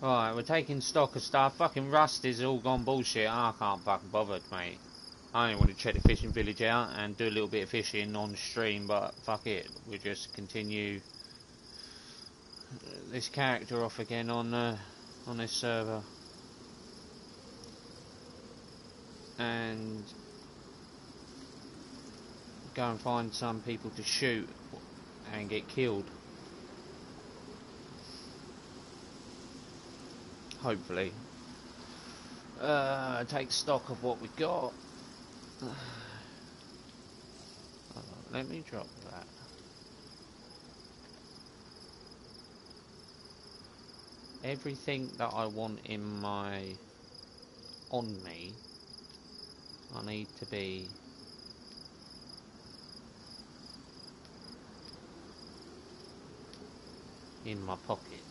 Right, we're taking stock of stuff. Fucking Rust is all gone bullshit. I can't fucking bother, mate. I only want to check the fishing village out and do a little bit of fishing on stream, but fuck it. We'll just continue this character off again on this server. And go and find some people to shoot and get killed. Hopefully. Take stock of what we got. Let me drop that. Everything that I want on me, I need to be in my pockets.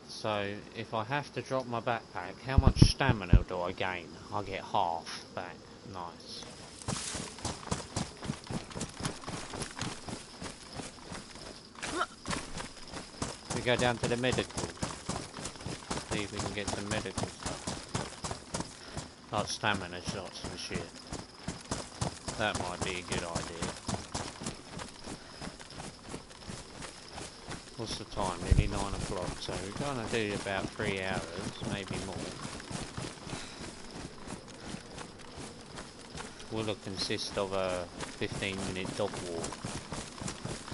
So, if I have to drop my backpack, how much stamina do I gain? I get half back. Nice. We go down to the medical. See if we can get some medical stuff. Like stamina shots and shit. That might be a good idea. What's the time? Nearly 9 o'clock, so we're going to do about 3 hours, maybe more. Will consist of a 15-minute dog walk.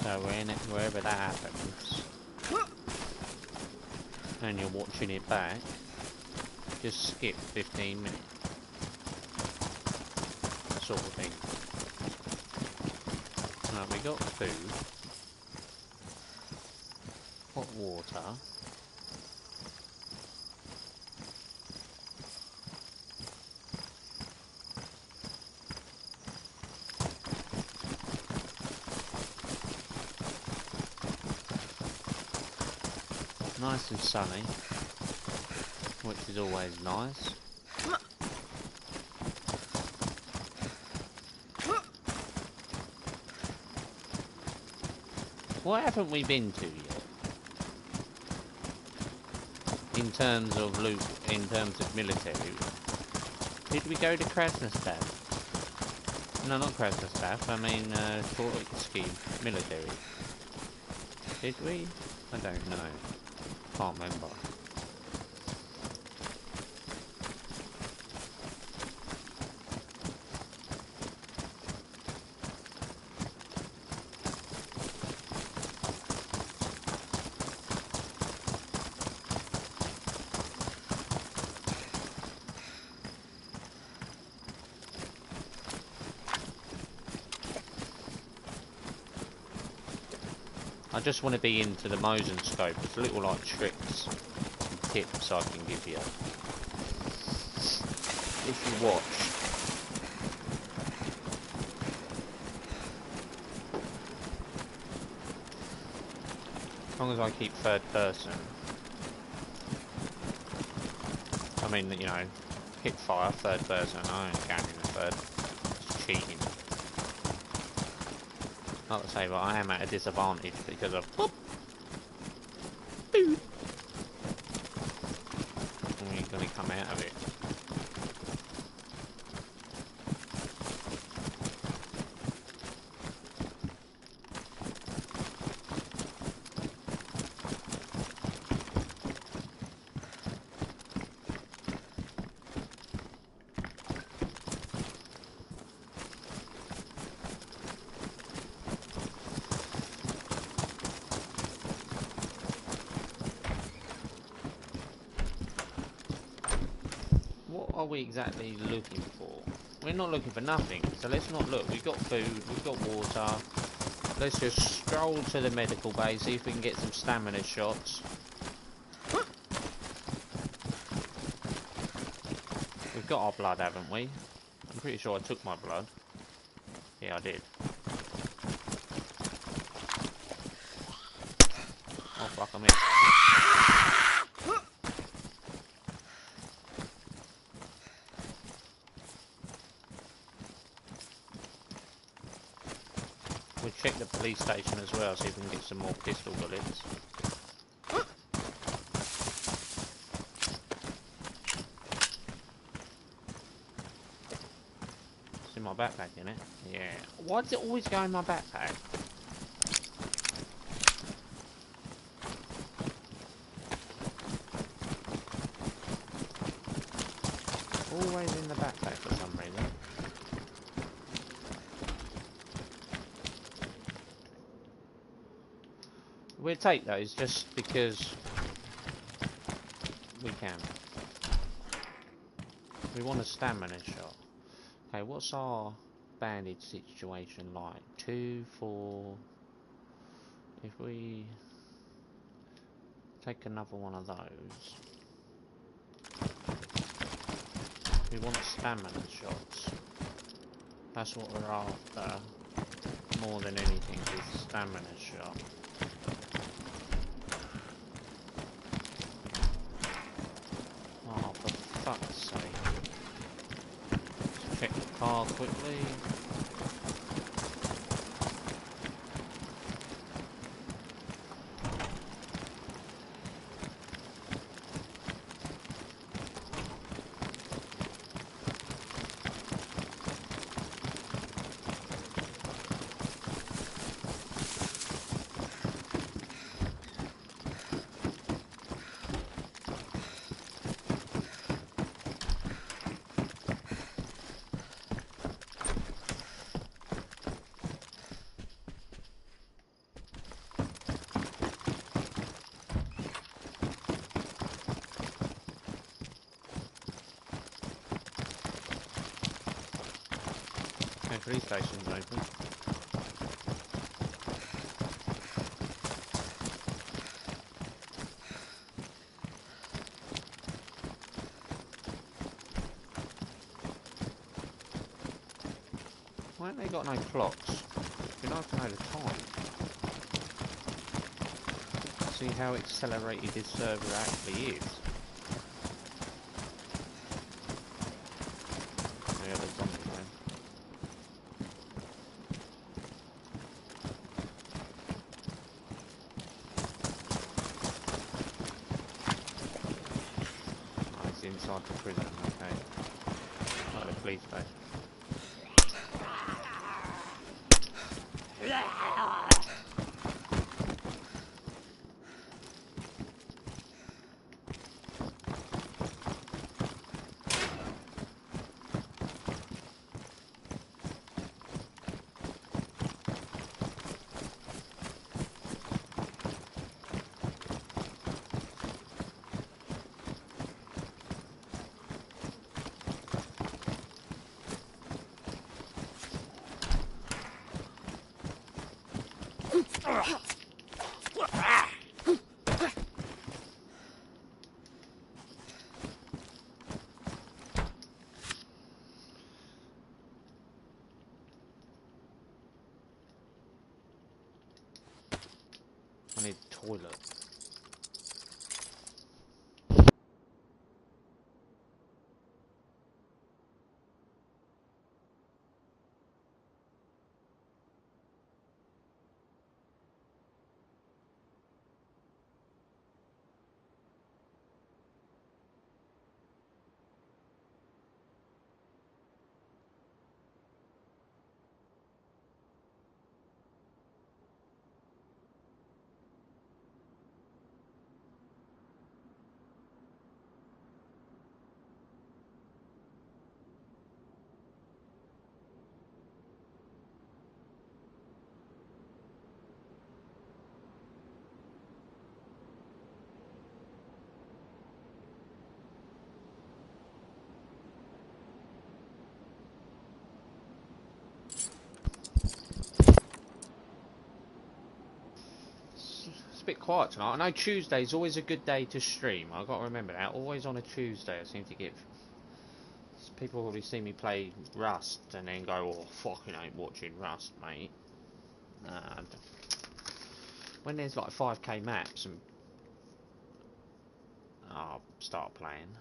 So we're in it wherever that happens. And you're watching it back. Just skip 15 minutes. Sort of thing. Now we got food. Hot water. Nice and sunny, which is always nice. What haven't we been to yet? In terms of loot, in terms of military. Did we go to Krasnostav? No, not Krasnostav, I mean Troitsky military. Did we? I don't know. Can't remember. I just want to be into the Mosin scope. There's little like tricks and tips I can give you if you watch. As long as I keep third person. I mean, you know, hip fire, third person. I ain't counting the third. It's cheating. Not to say, but I am at a disadvantage because of boop, boop. And we're going to come out of it. What are we exactly looking for? We're not looking for nothing, so let's not look. We've got food, we've got water. Let's just stroll to the medical bay, see if we can get some stamina shots. We've got our blood, haven't we? I'm pretty sure I took my blood. Yeah, I did. Oh fuck, I missed. We'll check the police station as well, see if we can get some more pistol bullets. It's in my backpack, isn't it? Yeah. Why does it always go in my backpack? Always in the backpack for some reason. We'll take those just because we can. We want a stamina shot. Okay, what's our bandage situation like? 2, 4... If we take another one of those... We want stamina shots. That's what we're after. More than anything is stamina shot. Oh, for fuck's sake. Let's check the car quickly. Police station's open. Why haven't they got no clocks? It'd be nice to know the time. See how accelerated this server actually is. Yeah, there's zombies there. Inside the prison, okay. Not the police station. I need a toilet. It's a bit quiet tonight. I know Tuesday's always a good day to stream. I've got to remember that. Always on a Tuesday I seem to get... People probably see me play Rust and then go, oh, fucking ain't watching Rust, mate. When there's like 5k maps and... I'll start playing.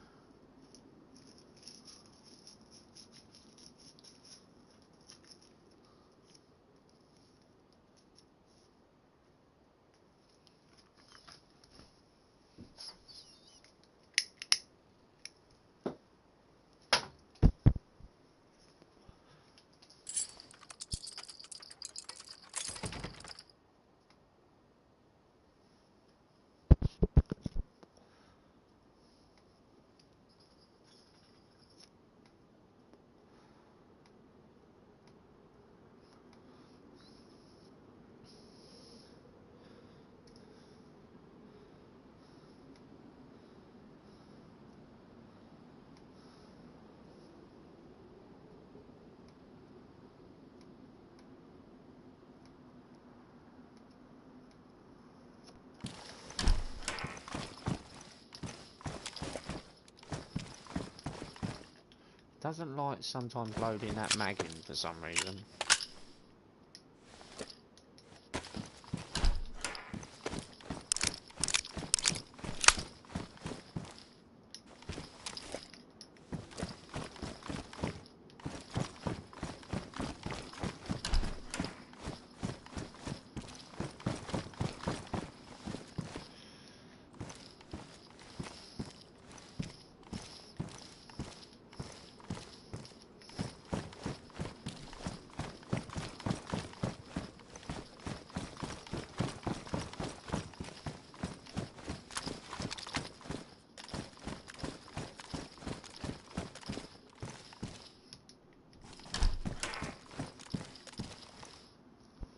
Doesn't like sometimes loading that mag in for some reason.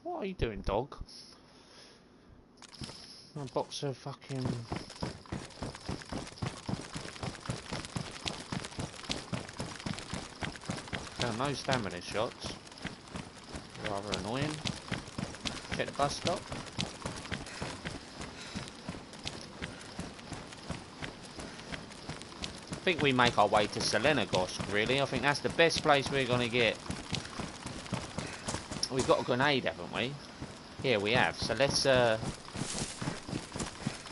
What are you doing, dog? A box of fucking... Found no stamina shots. Rather annoying. Check the bus stop. I think we make our way to Selenogosk, really. I think that's the best place we're going to get. We've got a grenade, haven't we? Yeah, we have. So let's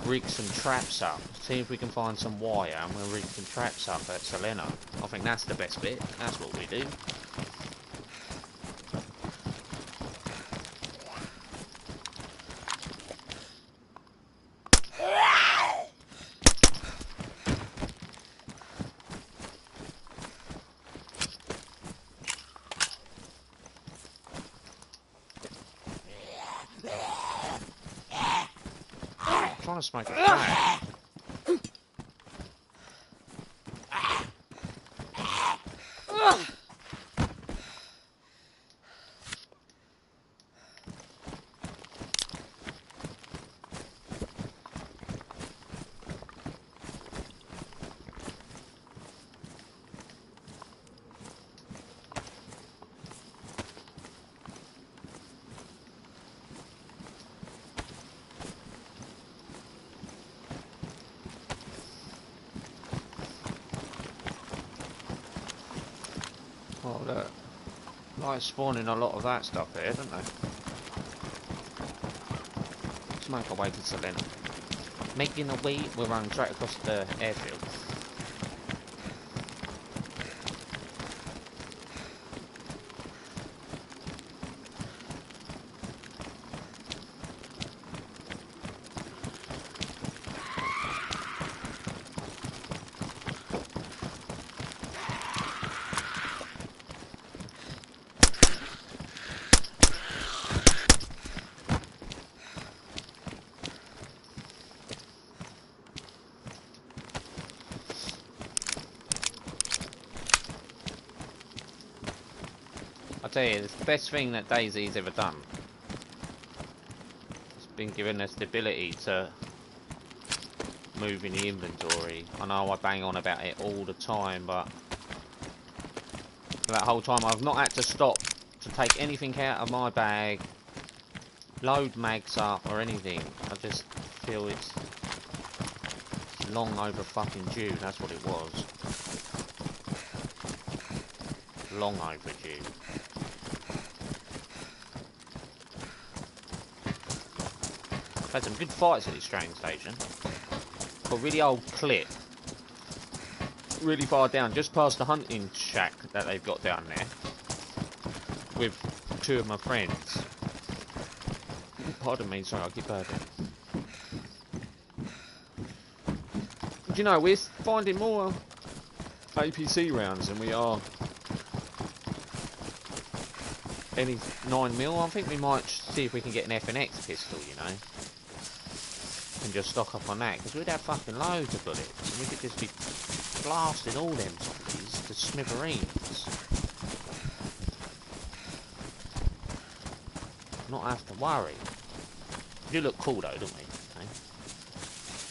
rig some traps up. See if we can find some wire and we'll rig some traps up at Selena. I think that's the best bit. That's what we do. I'm trying to smoke a fag. Oh look, like spawning a lot of that stuff here, don't they? Let's make our way to Selena. Making a way, we're running straight across the airfield. I tell you, it's the best thing that DayZ's ever done. It's been giving us the ability to move in the inventory. I know I bang on about it all the time, but for that whole time I've not had to stop to take anything out of my bag, load mags up or anything. I just feel it's long over fucking due, that's what it was. Long overdue. Had some good fights at this train station. Got a really old clip. Really far down, just past the hunting shack that they've got down there. With two of my friends. Pardon me, sorry, I keep burping. Do you know, we're finding more APC rounds than we are any 9mm. I think we might see if we can get an FNX pistol, you know. And just stock up on that, because we'd have fucking loads of bullets. And we could just be blasting all them zombies to smithereens. Not have to worry. We do look cool though, don't we? Okay.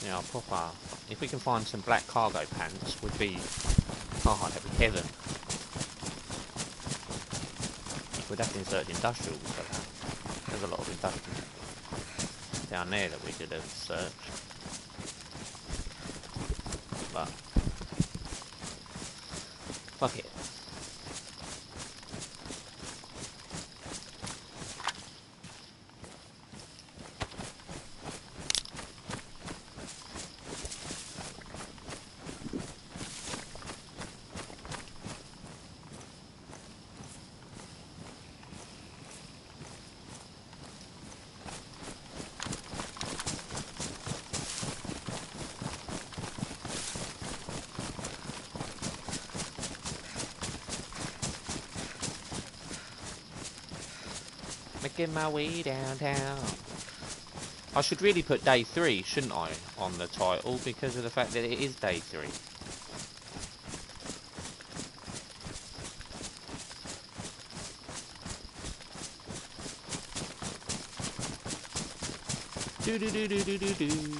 You know, proper. If we can find some black cargo pants, would be. Oh, that'd be heaven. We'd have to insert industrials for that. There's a lot of industrials down there that we could have searched. But fuck it. Making my way downtown. I should really put day 3, shouldn't I, on the title, because of the fact that it is day 3. Do do do do do do do.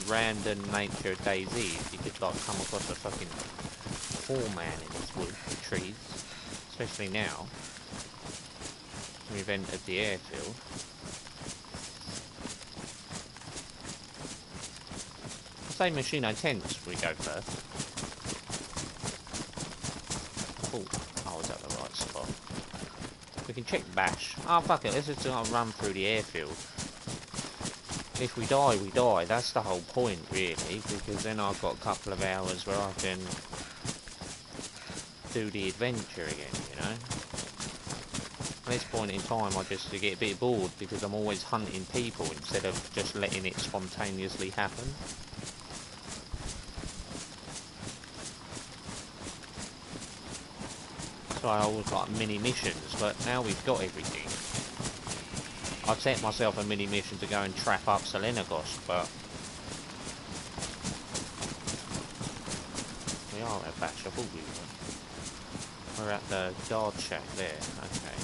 Random nature of DayZ, you could like come across a fucking foreman in this wood with trees, especially now. We've entered the airfield. I say Machino tents we go first. Oh, I was at the right spot. We can check bash. Oh fuck it, let's just run through the airfield. If we die, we die. That's the whole point, really, because then I've got a couple of hours where I can do the adventure again, you know? At this point in time, I just get a bit bored because I'm always hunting people instead of just letting it spontaneously happen. So I always like mini missions, but now we've got everything. I've set myself a mini mission to go and trap up Selenagos, but we are at Batch. I thought we were. We're at the guard shack there. Okay.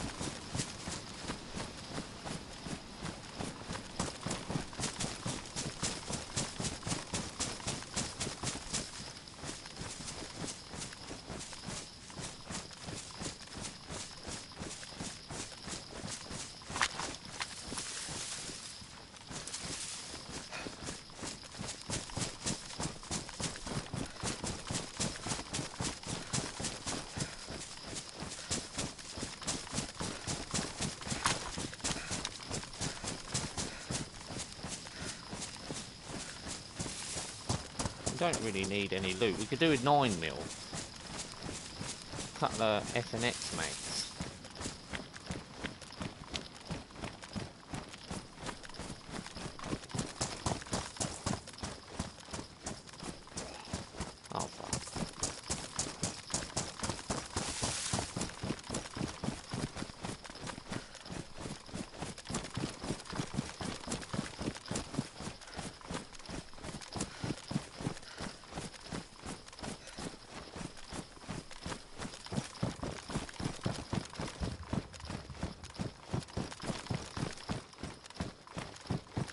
Don't really need any loot. We could do a 9mm. Cut the F and X mates. Oh fuck.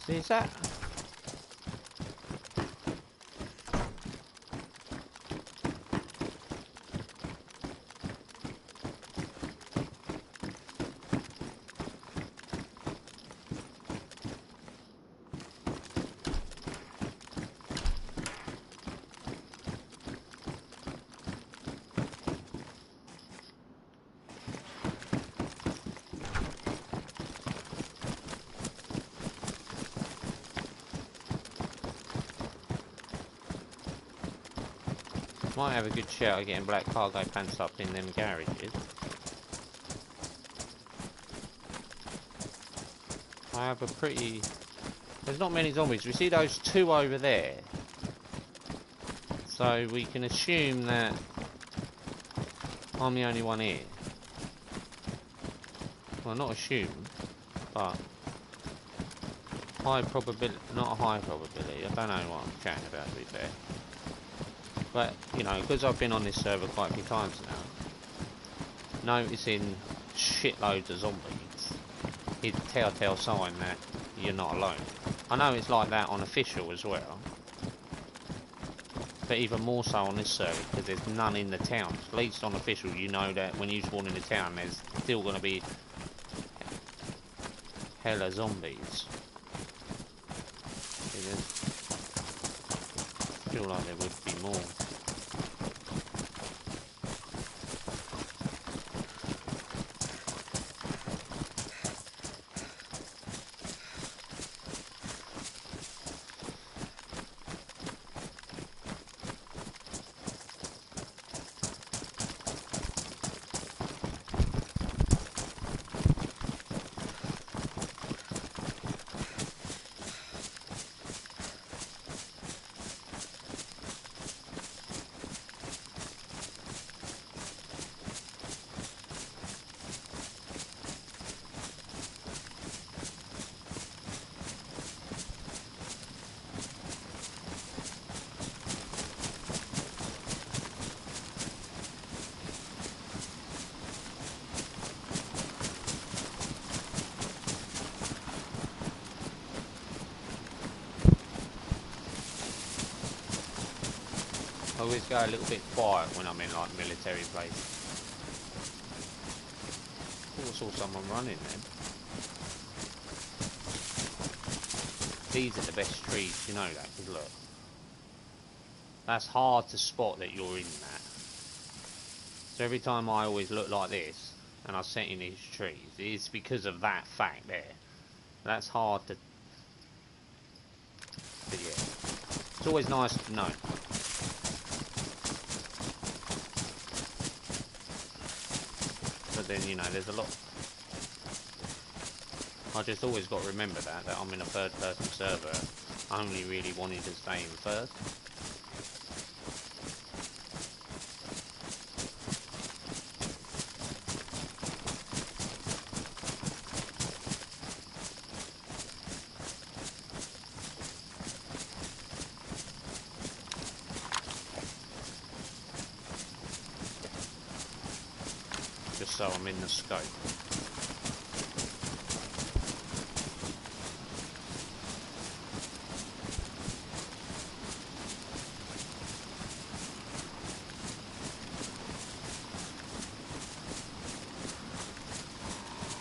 See that? Might have a good shout at getting black cargo pants up in them garages. I have a pretty... There's not many zombies. We see those 2 over there. So we can assume that I'm the only one here. Well, not assume, but high probability, not a high probability. I don't know what I'm chatting about, to be fair. But, you know, because I've been on this server quite a few times now, noticing shitloads of zombies is a telltale sign that you're not alone. I know it's like that on official as well, but even more so on this server because there's none in the town. At least on official, you know that when you spawn in the town, there's still going to be hella zombies. I feel like there would be more. always go a little bit quiet when I'm in like military places. Oh, I saw someone running then. These are the best trees, you know that, because look. That's hard to spot that you're in that. So every time I always look like this, and I sit in these trees, it's because of that fact there. That's hard to... But yeah, it's always nice to know. But then, you know, there's a lot... I just always got to remember that I'm in a third-person server, only really wanting to stay in first. Just so I'm in the scope.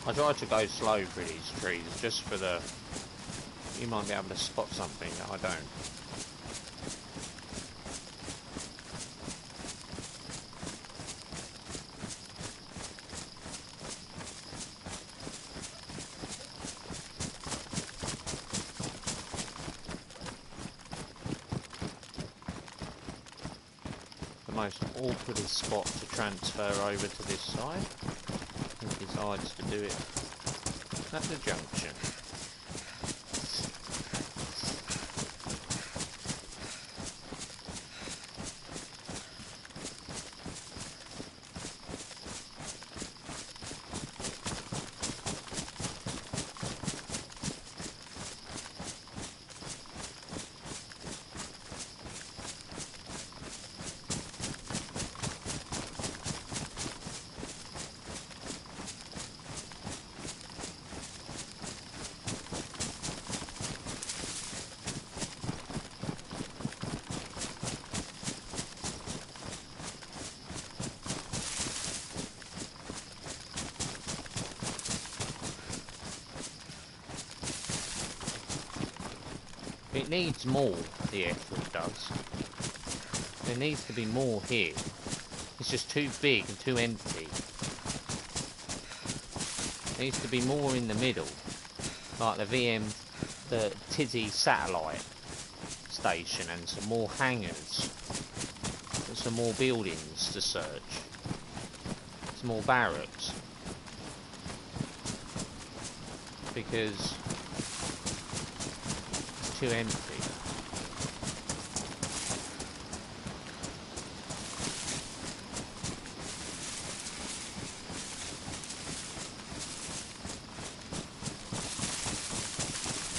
I try to go slow through these trees, just for the... You might be able to spot something that I don't. The most awkwardest spot to transfer over to this side. He decides to do it at the junction. It needs more, the airfield does. There needs to be more here. It's just too big and too empty. There needs to be more in the middle. Like the Tizzy satellite station, and some more hangars. And some more buildings to search. Some more barracks. Because too empty.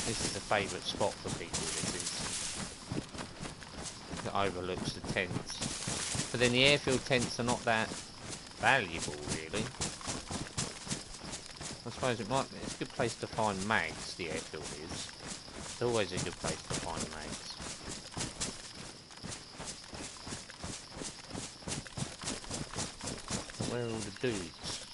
This is a favourite spot for people, this is. It overlooks the tents. But then the airfield tents are not that valuable, really. I suppose it's a good place to find mags, the airfield is. It's always a good place to find mags. Where are all the dudes?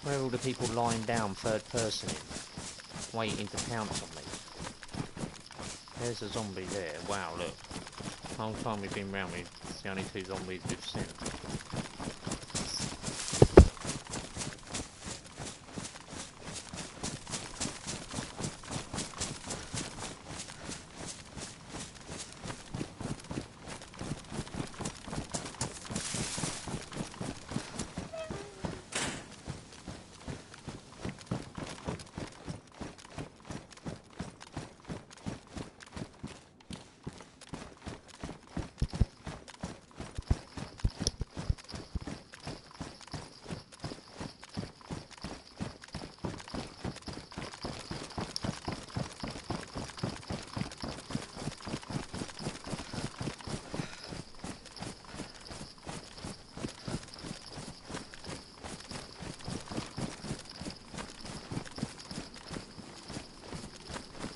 Where are all the people lying down third person in, waiting to pounce on me? There's a zombie there. Wow, look. The whole time we've been round, it's the only two zombies we've seen.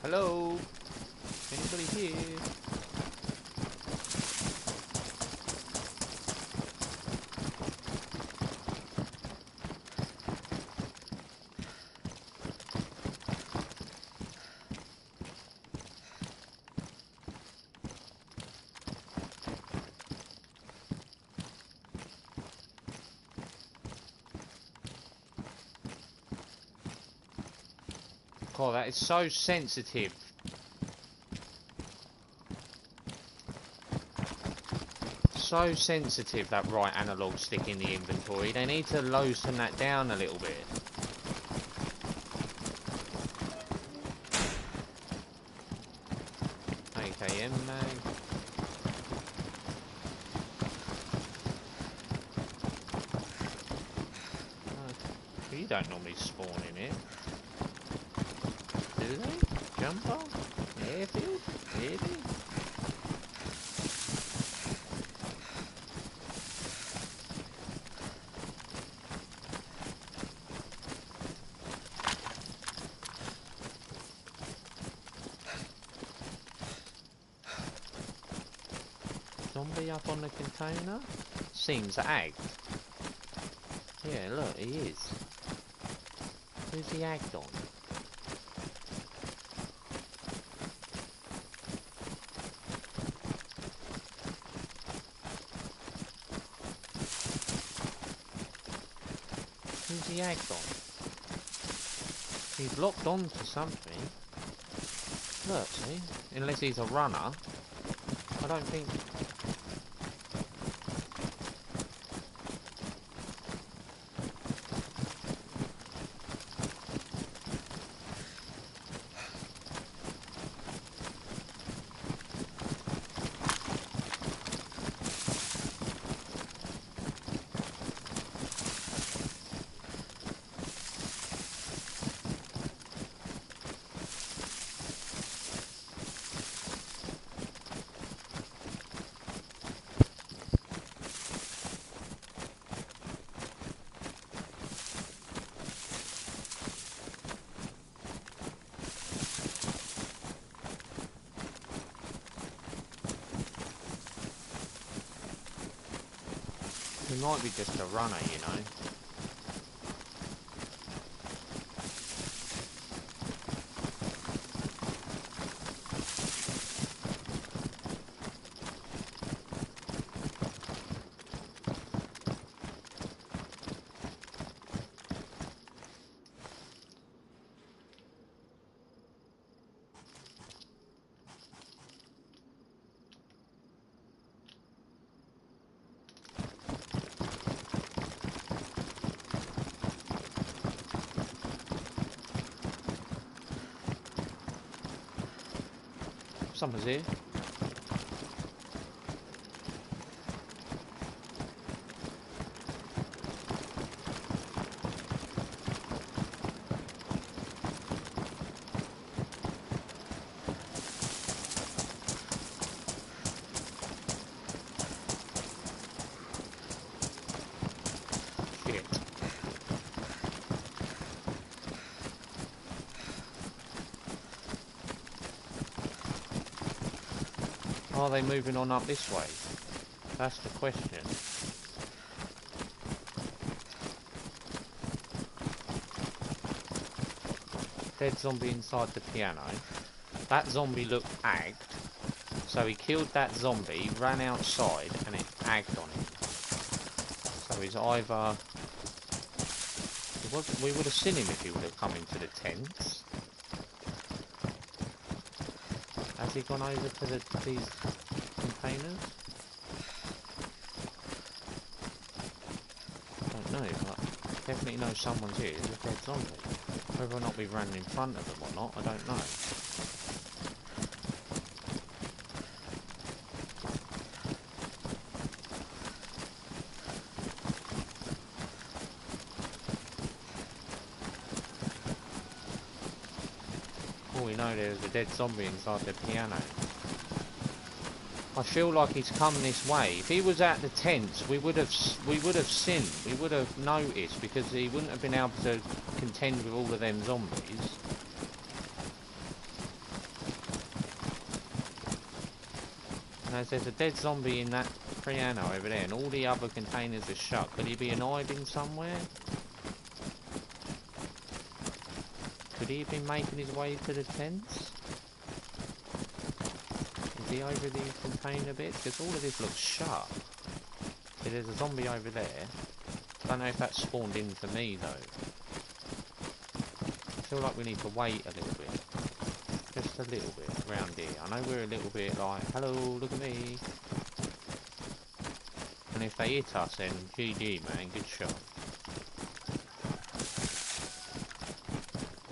Hello? Anybody here? God, that is so sensitive. So sensitive, that right analog stick in the inventory. They need to loosen that down a little bit. AKM mag. Oh, you don't normally spawn in it. Do they? Jumper? Airfield? Airfield? Zombie up on the container? Seems agged. Yeah, look, he is. Who's he agged on? Who's he agged on? He's locked on to something. Look, see? Unless he's a runner. I don't think... He might be just a runner, you know. Someone's here. Shit. Are they moving on up this way? That's the question. Dead zombie inside the piano. That zombie looked agged. So he killed that zombie, ran outside, and it agged on him. So he's either... we would have seen him if he would have come into the tents. Has he gone over to these containers? I don't know, but definitely know someone's here. There's a dead zombie. Whether or not we ran in front of them or not, I don't know. All we know, there's a dead zombie inside the piano. I feel like he's come this way. If he was at the tents, we would have seen, we would have noticed, because he wouldn't have been able to contend with all of them zombies. Now there's a dead zombie in that piano over there, and all the other containers are shut. Could he be hiding somewhere? Could he have been making his way to the tents? Is he over the container bits? Because all of this looks shut. See, there's a zombie over there. Don't know if that spawned in for me though. I feel like we need to wait a little bit. Just a little bit around here. I know we're a little bit like, hello, look at me. And if they hit us, then GG, man, good shot.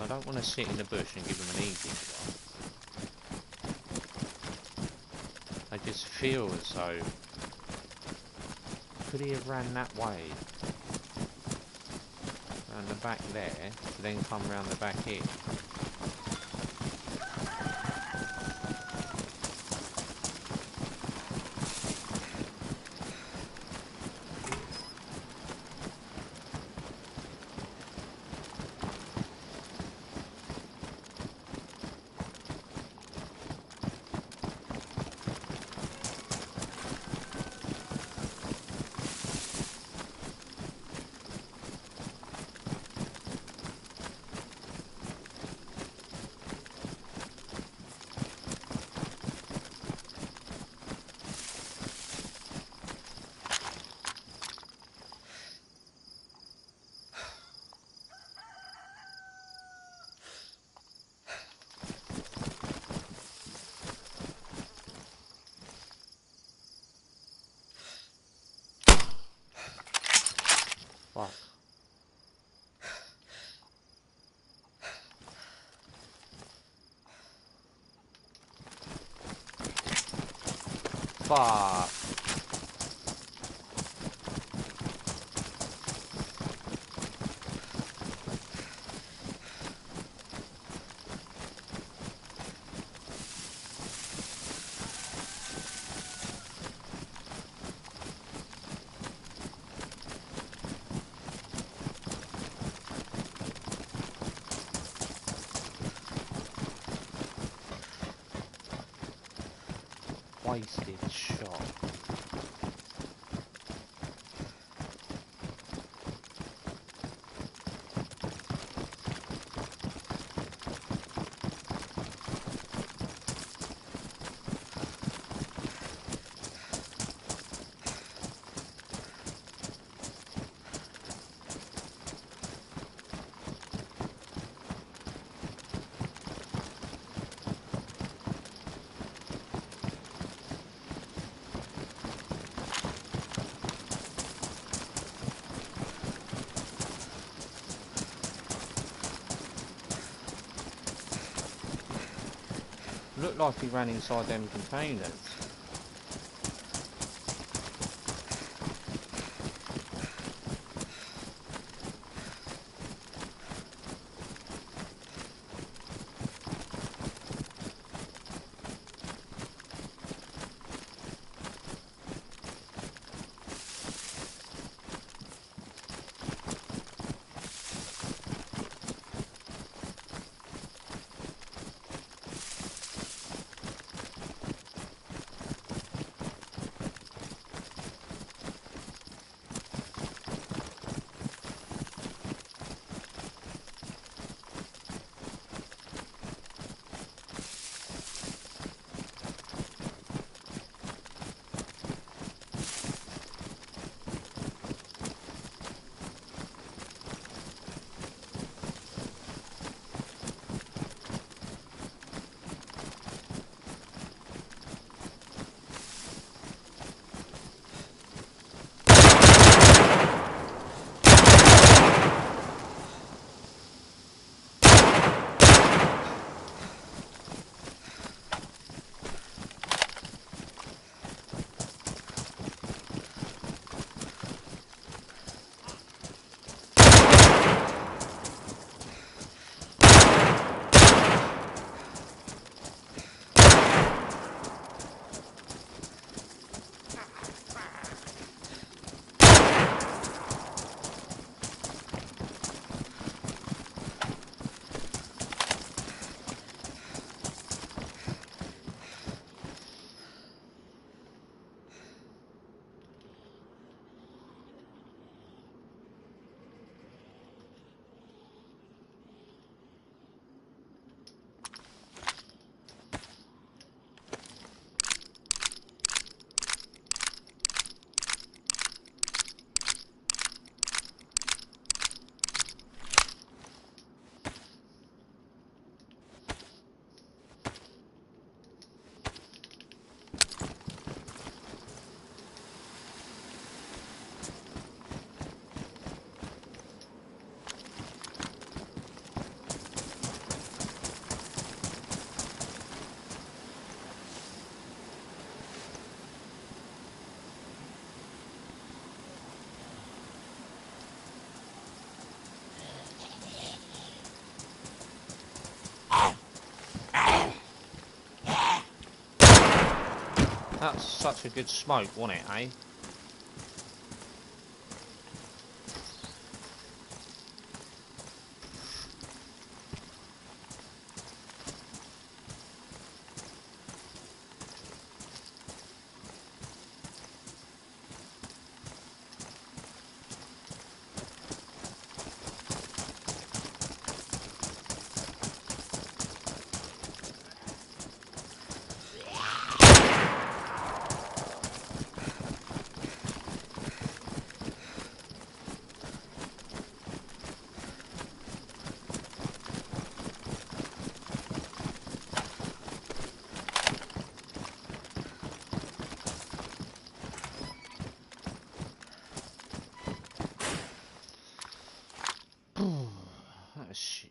I don't want to sit in the bush and give them an easy shot. I just feel as though... Could he have ran that way? Around the back there, to then come round the back here. Fuck. Fuck. Wasted shot. Looked like he ran inside them containers. That's such a good smoke, wasn't it, eh? That was shit.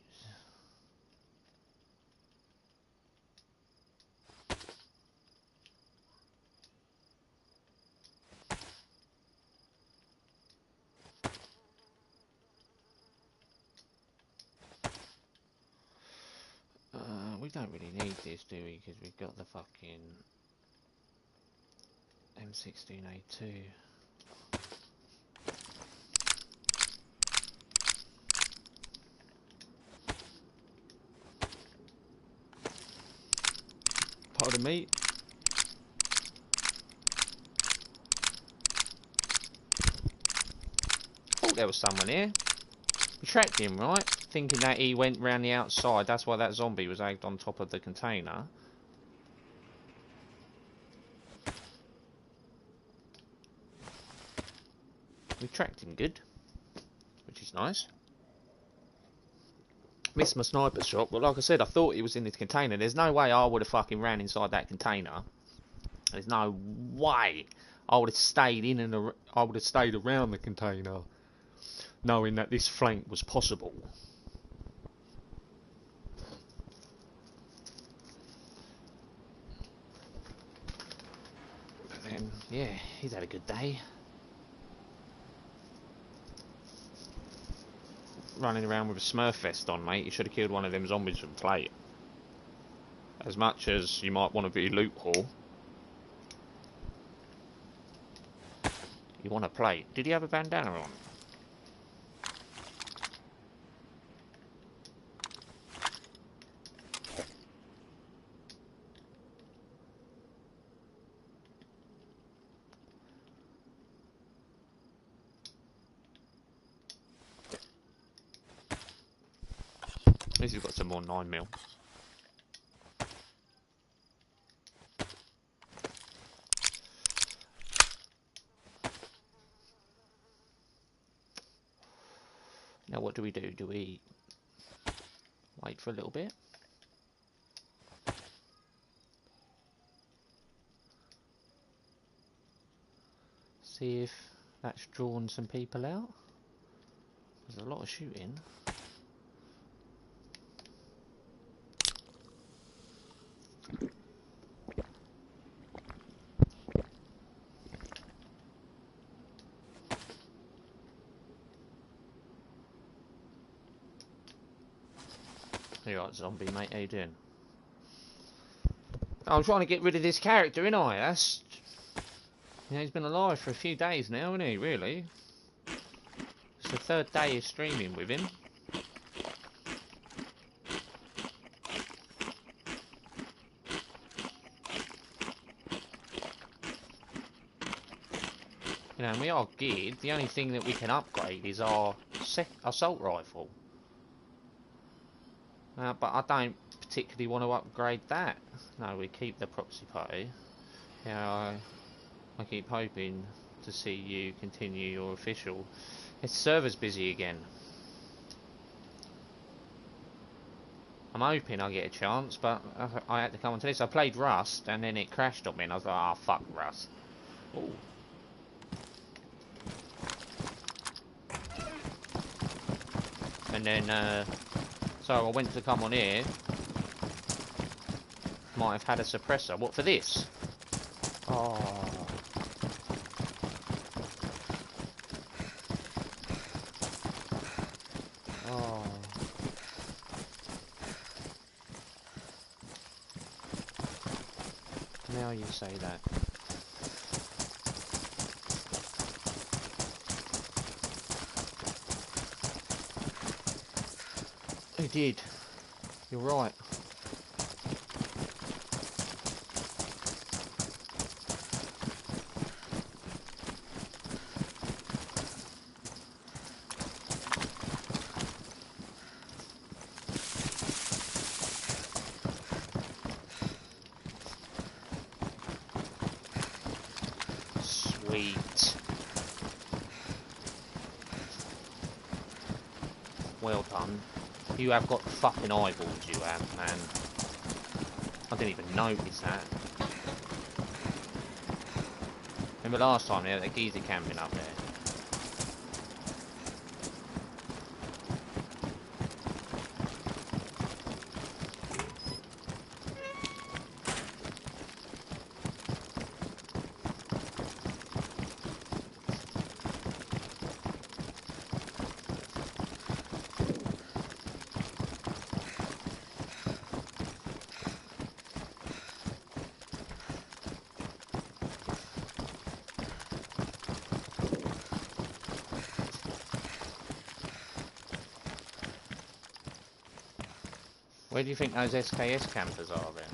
We don't really need this, do we? Because we've got the fucking M16A2. Pardon me. Thought there was someone here. We tracked him, right? Thinking that he went round the outside. That's why that zombie was egged on top of the container. We tracked him good, which is nice. Missed my sniper shot, but like I said, I thought he was in this container. There's no way I would have fucking ran inside that container. There's no way I would have stayed in and I would have stayed around the container, knowing that this flank was possible. But then, yeah, he's had a good day. Running around with a Smurf vest on, mate. You should have killed one of them zombies from plate. As much as you might want to be loot haul, you want to play. Did he have a bandana on? At least we've got some more 9mm. Now what do we do? Do we wait for a little bit? See if that's drawn some people out? There's a lot of shooting. You alright, zombie, mate? How you doing? I'm trying to get rid of this character, innit I? That's... You know, he's been alive for a few days now, isn't he, really? It's the third day of streaming with him. You know, and we are geared. The only thing that we can upgrade is our assault rifle. But I don't particularly want to upgrade that. No, we keep the proxy party. Yeah, I keep hoping to see you continue your official. Its server's busy again. I'm hoping I get a chance, but I had to come onto this. I played Rust and then it crashed on me and I was like, ah, oh, fuck Rust. Ooh. And then, so I went to come on here. Might have had a suppressor. What for this? Oh. Oh. Now you say that. did. You're right. Sweet. Well done. You have got fucking eyeballs, you have, man. I didn't even notice that. Remember last time there, the geezer camping up there? Where do you think those SKS campers are then?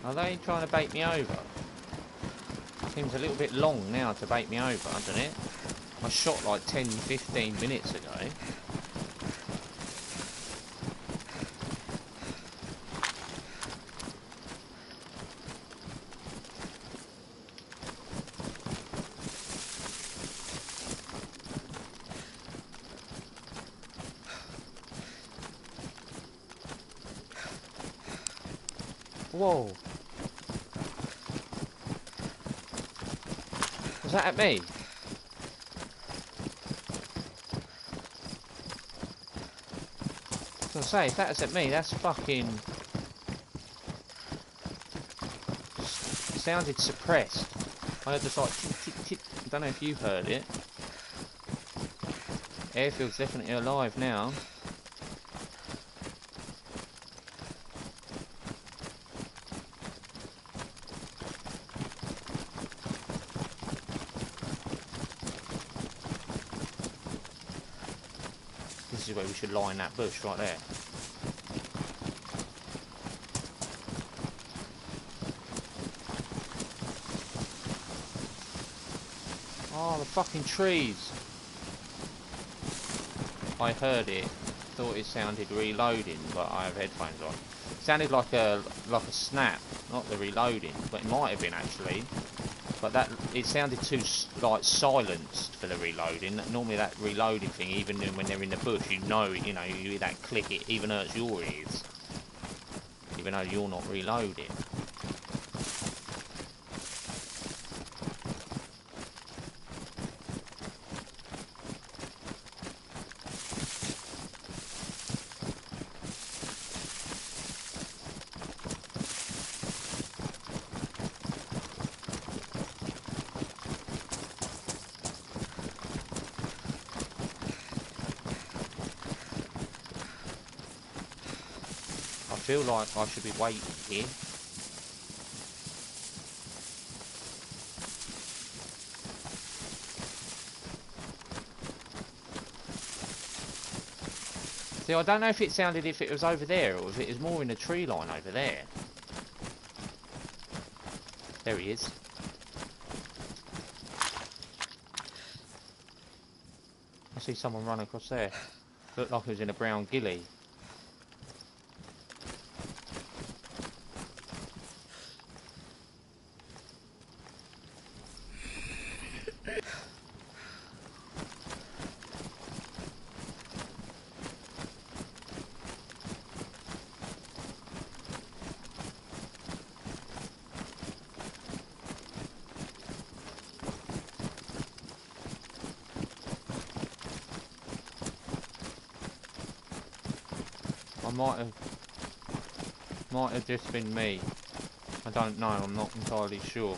Are they trying to bait me over? Seems a little bit long now to bait me over, doesn't it? I shot like 10-15 minutes ago. Whoa. Was that at me? I was gonna say, if that's at me, that's fucking... It sounded suppressed. I heard this like tick tick tick. I don't know if you heard it. Airfield's definitely alive now. This is where we should line that bush right there. Oh, the fucking trees. I heard it. Thought it sounded reloading, but I have headphones on. It sounded like a snap, not the reloading, but it might have been actually. But that it sounded too like silenced for the reloading. Normally that reloading thing, even when they're in the bush, you hear that click. It even hurts your ears, even though you're not reloading. I feel like I should be waiting here. See, I don't know if it sounded if it was over there or if it was more in the tree line over there. There he is. I see someone run across there. Looked like he was in a brown ghillie. Might have just been me. I don't know, I'm not entirely sure.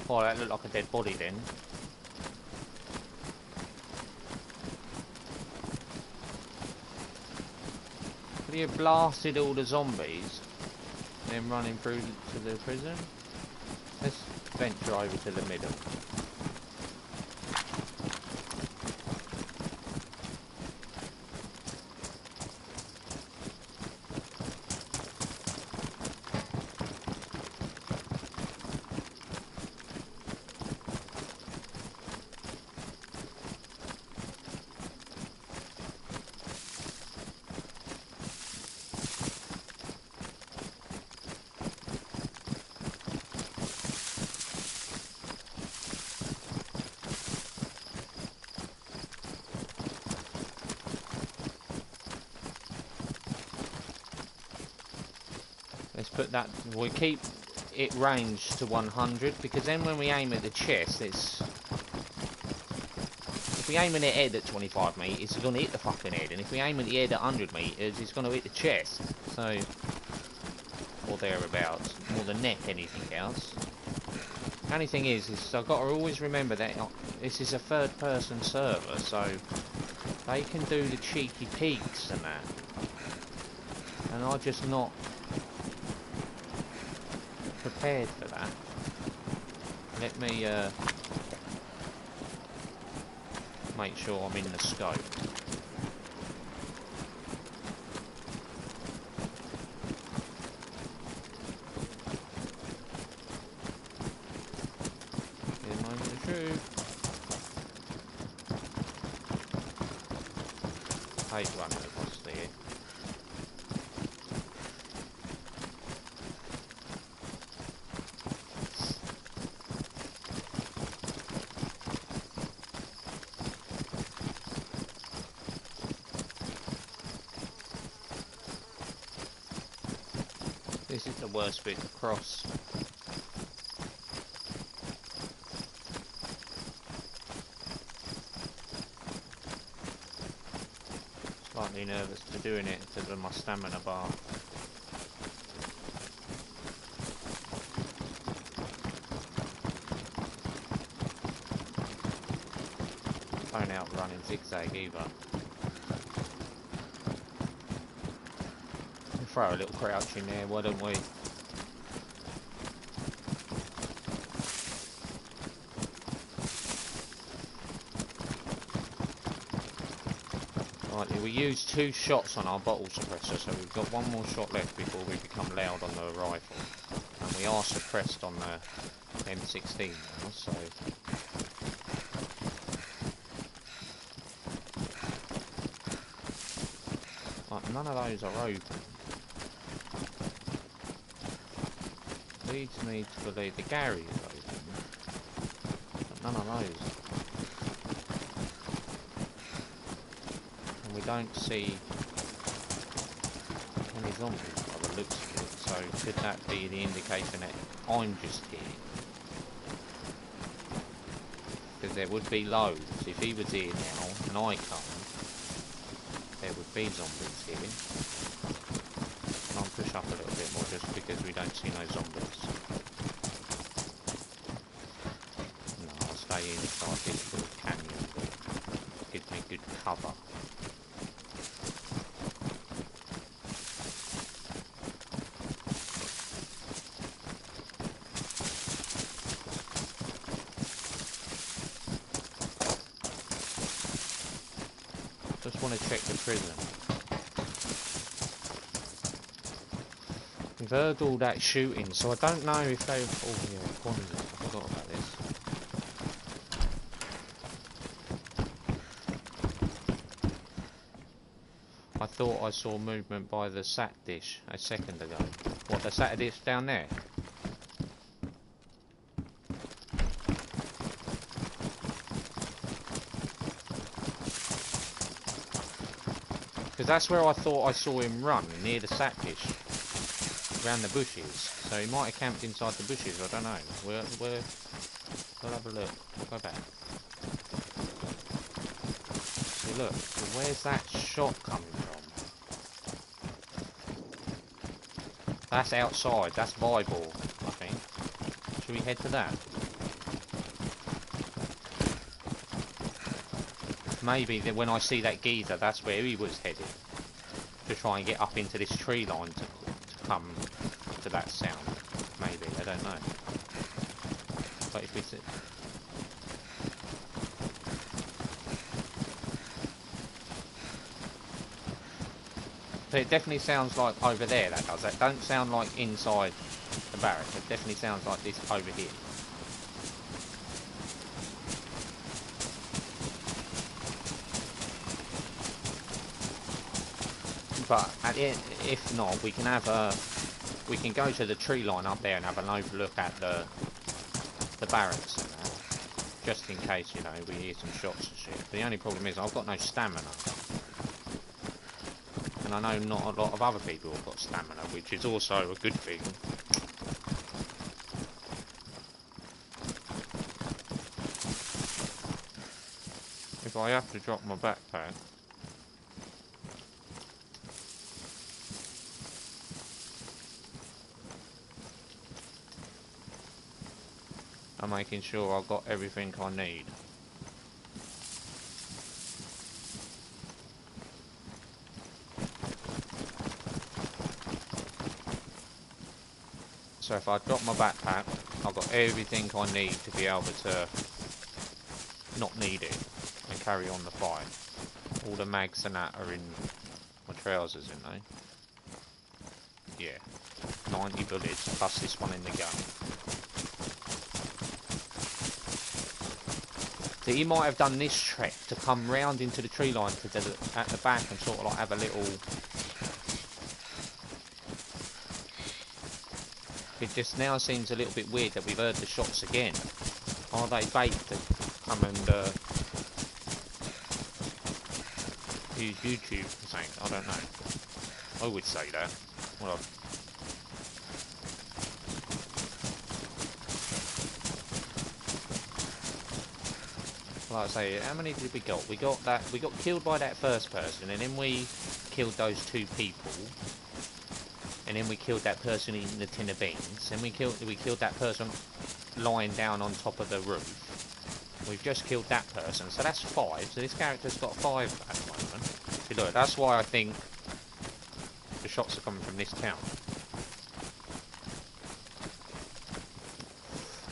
Oh, that looked like a dead body then. But he blasted all the zombies, then running through to the prison. Let's venture over to the middle. Let's put that, we keep it ranged to 100, because then when we aim at the chest, if we aim at the head at 25 metres, it's going to hit the fucking head, and if we aim at the head at 100 metres, it's going to hit the chest, so, or thereabouts, more the neck, anything else. The only thing is I've got to always remember that this is a third person server, so they can do the cheeky peeks and that, and I'm just not prepared for that. Let me make sure I'm in the scope. Here's my moment of truth. Hate running across there. This is the worst bit to cross. Slightly nervous to doing it because of my stamina bar. Don't outrun in zigzag either. Throw a little crouch in there, why don't we? Right, we used 2 shots on our bottle suppressor, so we've got 1 more shot left before we become loud on the rifle. And we are suppressed on the M16 now, so... Right, none of those are open. Leads me to believe the garage is open, but none of those. And we don't see any zombies by the looks of it, so could that be the indication that I'm just here? Because there would be loads. If he was here now and I come, there would be zombies here. push up a little bit more just because we don't see no zombies. No, I'll stay inside this little canyon that gives me good cover. Just want to check the prison. We've heard all that shooting, so I don't know if they... Oh yeah, corners. I forgot about this. I thought I saw movement by the sat dish a second ago. What, the sat dish down there? Because that's where I thought I saw him run, near the sat dish. Around the bushes. So he might have camped inside the bushes, I don't know. We'll have a look. We'll go back. See, look, so where's that shot coming from? That's outside, that's Bible, I think. Should we head to that? Maybe that when I see that geezer, that's where he was headed. To try and get up into this tree line to come to that sound. Maybe, I don't know. But if we see... So it definitely sounds like over there, that does. That don't sound like inside the barracks. It definitely sounds like this over here. But at the end, if not, we can have a... We can go to the tree line up there and have an overlook at the barracks and that. Just in case, you know, we hear some shots and shit. The only problem is I've got no stamina. And I know not a lot of other people have got stamina, which is also a good thing. If I have to drop my backpack... I'm making sure I've got everything I need. So if I drop my backpack, I've got everything I need to be able to not need it and carry on the fight. All the mags and that are in my trousers, aren't they? Yeah. 90 bullets plus this one in the gun. So he might have done this trek to come round into the tree line to at the back and sort of like have a little... It just now seems a little bit weird that we've heard the shots again. Are they bait to come and use YouTube or something? I don't know. I would say that. Well, like I say, how many did we got? We got killed by that first person, and then we killed those two people, and then we killed that person eating the tin of beans, and we killed that person lying down on top of the roof. We've just killed that person, so that's 5. So this character's got 5 at the moment. See, look, that's why I think the shots are coming from this town.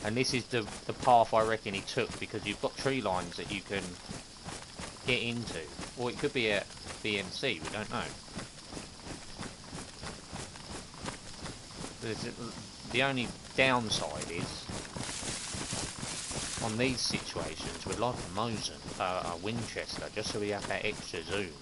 And this is the path I reckon he took, because you've got tree lines that you can get into. Or it could be a BMC, we don't know. The only downside is, on these situations, we'd like a Mosin, a Winchester, just so we have that extra zoom.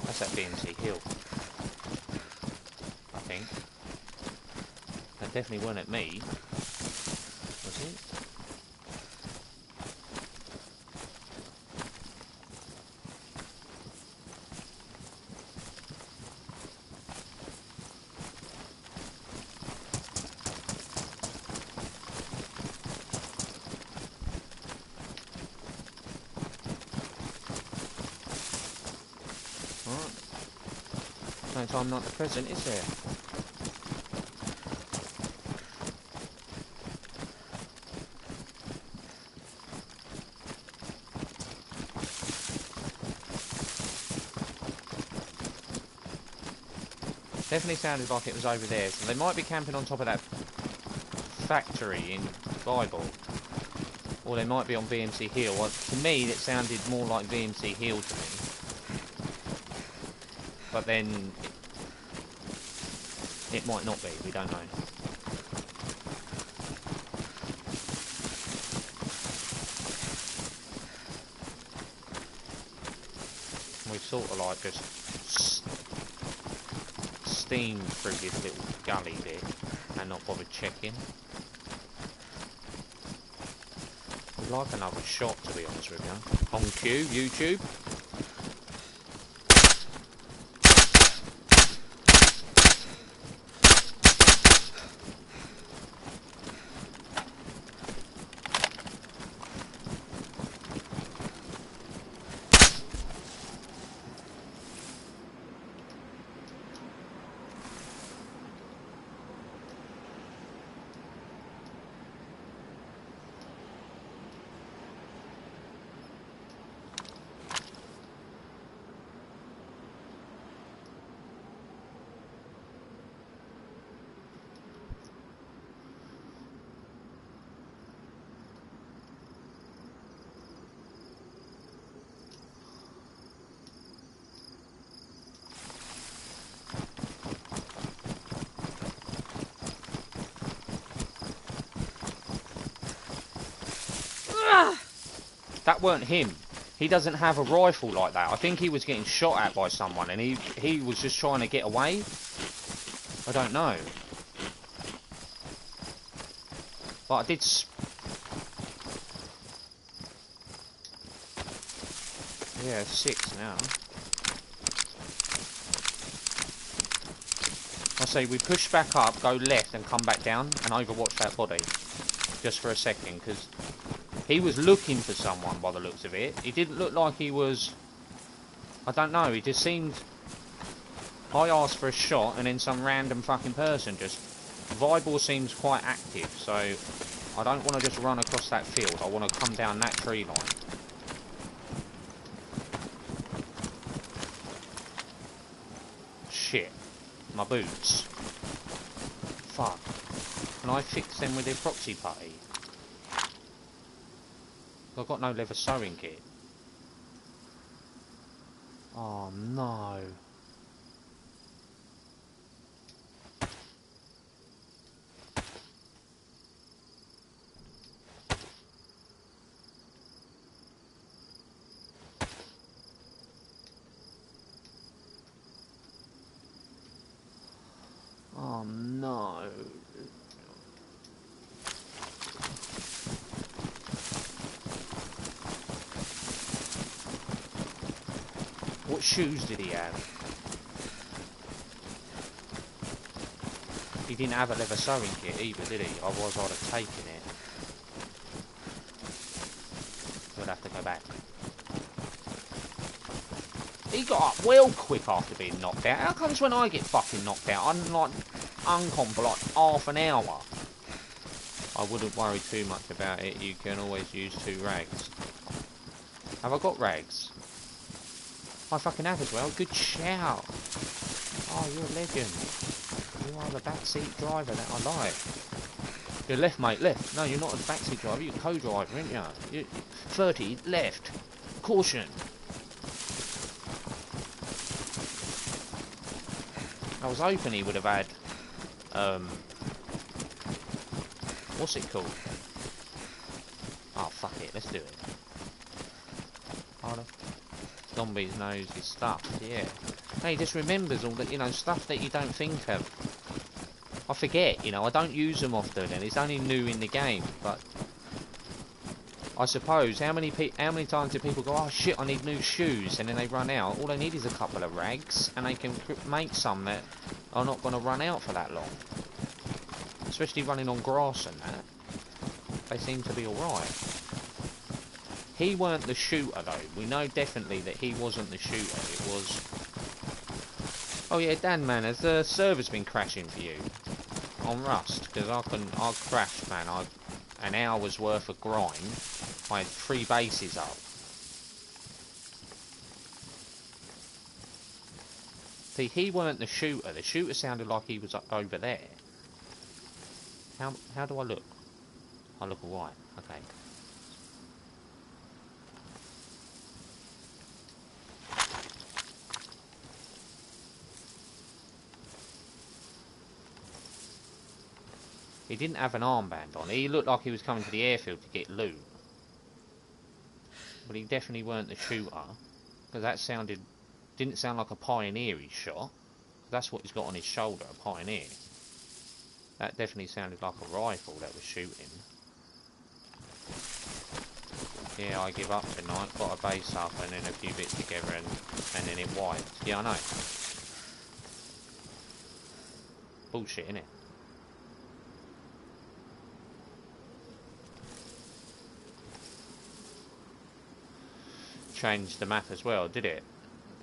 That's that BMC hill, I think. That definitely weren't at me, was it? No time like the present, is there? Definitely sounded like it was over there, so they might be camping on top of that factory in Bible. Or they might be on VMC Hill. Well, to me, it sounded more like VMC Hill to me. But then, it might not be, we don't know. We've sort of like just steamed through this little gully bit and not bothered checking. I'd like another shot, to be honest with you. On cue, YouTube. That weren't him. He doesn't have a rifle like that. I think he was getting shot at by someone and he was just trying to get away. I don't know. But I did... Yeah, 6 now. I say we push back up, go left and come back down and overwatch that body. Just for a second, because... he was looking for someone by the looks of it. He didn't look like he was... I don't know, he just seemed... I asked for a shot and then some random fucking person just... Vibor seems quite active, so... I don't want to just run across that field. I want to come down that tree line. Shit. My boots. Fuck. Can I fix them with a proxy putty? I've got no leather sewing kit. Oh no. Oh no. What shoes did he have? He didn't have a leather sewing kit either, did he? Otherwise I'd have taken it. We'll have to go back. He got up well quick after being knocked out. How comes when I get fucking knocked out, I'm like uncon for like half an hour? I wouldn't worry too much about it. You can always use 2 rags. Have I got rags? I fucking have as well. Good shout. Oh, you're a legend. You are the backseat driver that I like. You're left, mate, left. No, you're not a backseat driver. You're a co-driver, aren't you? You're 30, left. Caution. I was hoping he would have had... what's it called? Oh, fuck it. Let's do it. Hold on. Zombie's nose is stuffed, yeah. No, he just remembers all that, you know, stuff that you don't think of. I forget, you know, I don't use them often, and it's only new in the game, but... I suppose, how many times do people go, oh shit, I need new shoes, and then they run out? All they need is a couple of rags, and they can make some that are not going to run out for that long. Especially running on grass and that. They seem to be alright. He weren't the shooter though. We know definitely that he wasn't the shooter. It was... Oh yeah, Dan, man, has the server's been crashing for you on Rust? Because I crashed, man. An hour's worth of grind. I had 3 bases up. See, he weren't the shooter. The shooter sounded like he was over there. How do I look? I look alright. Okay. He didn't have an armband on. He looked like he was coming to the airfield to get loot. But he definitely weren't the shooter. Because that didn't sound like a pioneer he shot. That's what he's got on his shoulder, a pioneer. That definitely sounded like a rifle that was shooting. Yeah, I give up tonight. Got a base up and then a few bits together and then it wiped. Yeah, I know. Bullshit, innit? Changed the map as well, did it?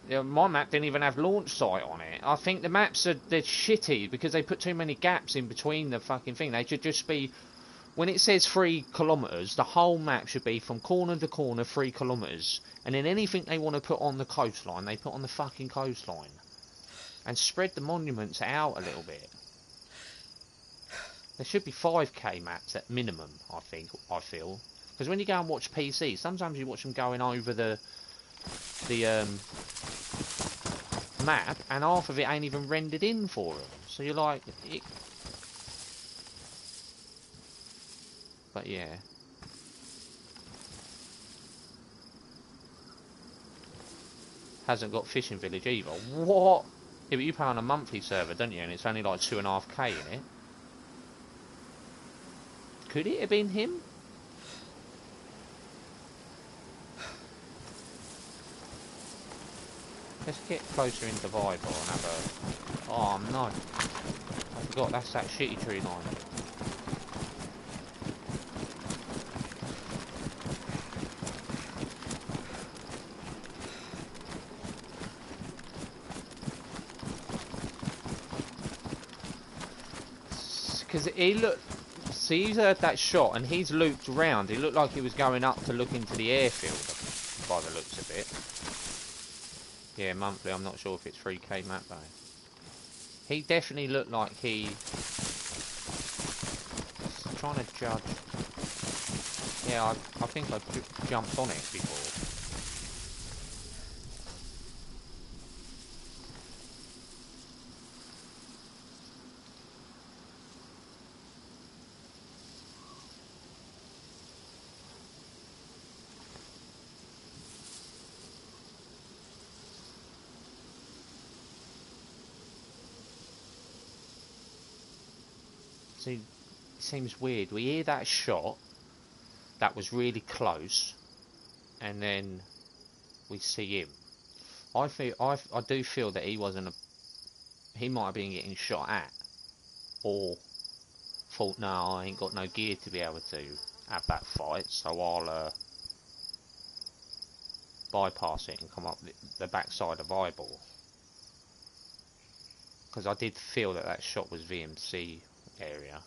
Yeah, my map didn't even have launch site on it. I think the maps they're shitty because they put too many gaps in between the fucking thing. They should just be, when it says 3 kilometres, the whole map should be from corner to corner 3 kilometres, and then anything they want to put on the coastline, they put on the fucking coastline, and spread the monuments out a little bit. There should be 5k maps at minimum, I feel. Because when you go and watch PC, sometimes you watch them going over the map, and half of it ain't even rendered in for them. So you're like, but yeah. Hasn't got fishing village either. What? Yeah, but you pay on a monthly server, don't you? And it's only like 2.5k in it. Could it have been him? Let's get closer into Viber and have a... Oh no. I forgot, that's that shitty tree line. Because he looked... See, he's heard that shot and he's looped round. He looked like he was going up to look into the airfield, by the looks of it. Yeah, monthly. I'm not sure if it's 3k map though. He definitely looked like he... trying to judge... Yeah, I think I jumped on it before. See, it seems weird. We hear that shot that was really close, and then we see him. I do feel that he wasn't a... He might have been getting shot at, or thought, no, I ain't got no gear to be able to have that fight, so I'll bypass it and come up the backside of eyeball. Because I did feel that shot was VMC area,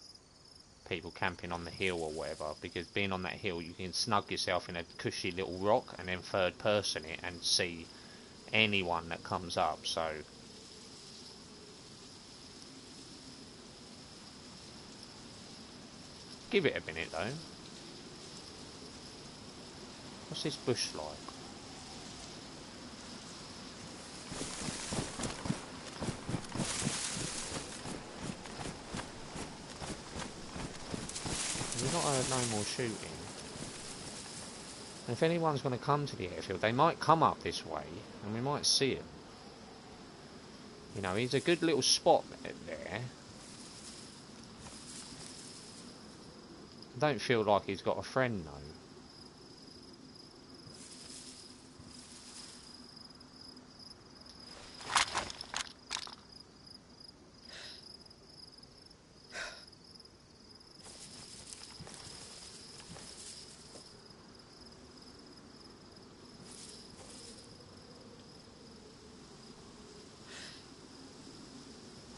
people camping on the hill or whatever, because being on that hill you can snug yourself in a cushy little rock and then third person it and see anyone that comes up. So give it a minute though. What's this bush like? We've not heard no more shooting. And if anyone's going to come to the airfield, they might come up this way, and we might see him. You know, he's a good little spot there. I don't feel like he's got a friend though.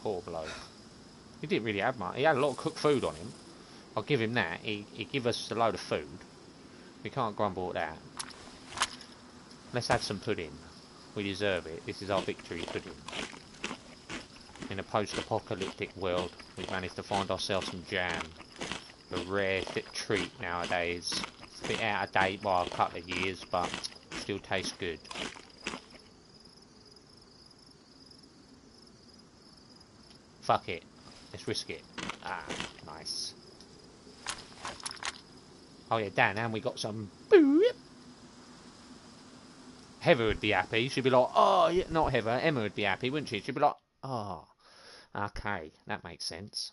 Poor bloke. He didn't really have much. He had a lot of cooked food on him. I'll give him that. He give us a load of food. We can't grumble at that. Let's have some pudding. We deserve it. This is our victory pudding. In a post-apocalyptic world, we've managed to find ourselves some jam. A rare treat nowadays. It's a bit out of date by a couple of years, but still tastes good. Fuck it. Let's risk it. Ah, nice. Oh yeah, Dan, and we got some... Heather would be happy. She'd be like, oh, yeah, not Heather. Emma would be happy, wouldn't she? She'd be like, oh, okay, that makes sense.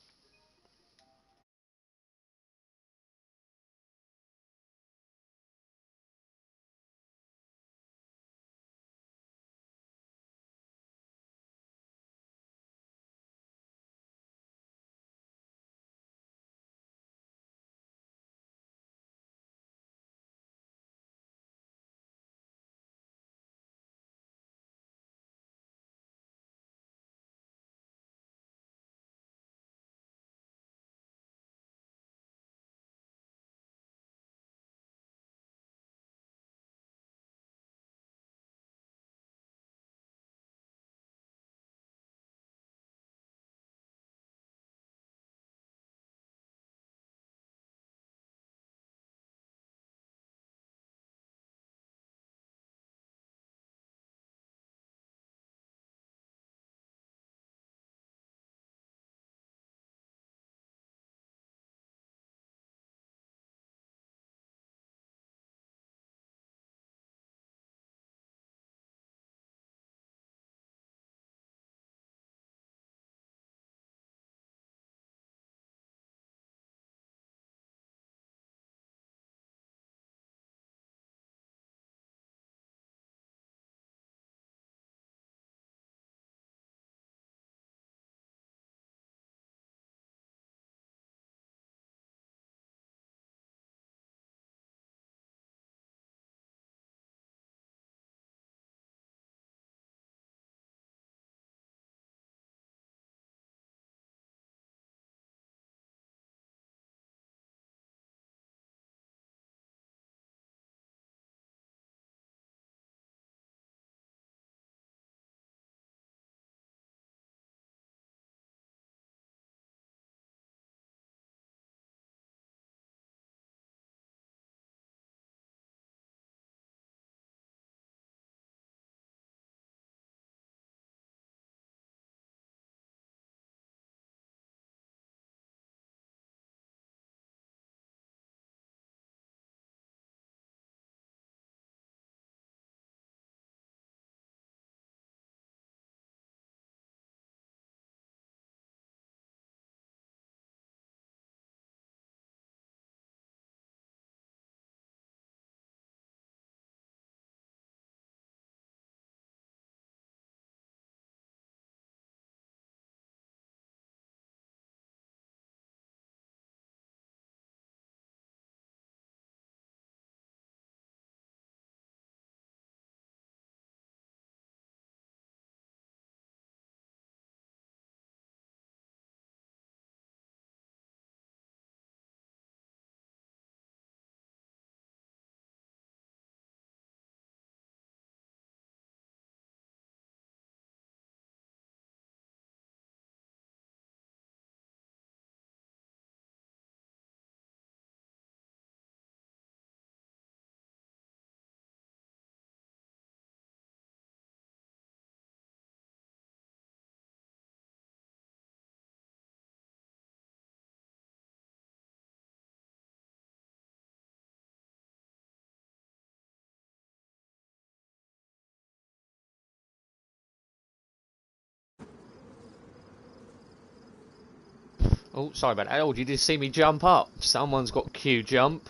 Oh, sorry about that. Oh, did you see me jump up? Someone's got Q jump.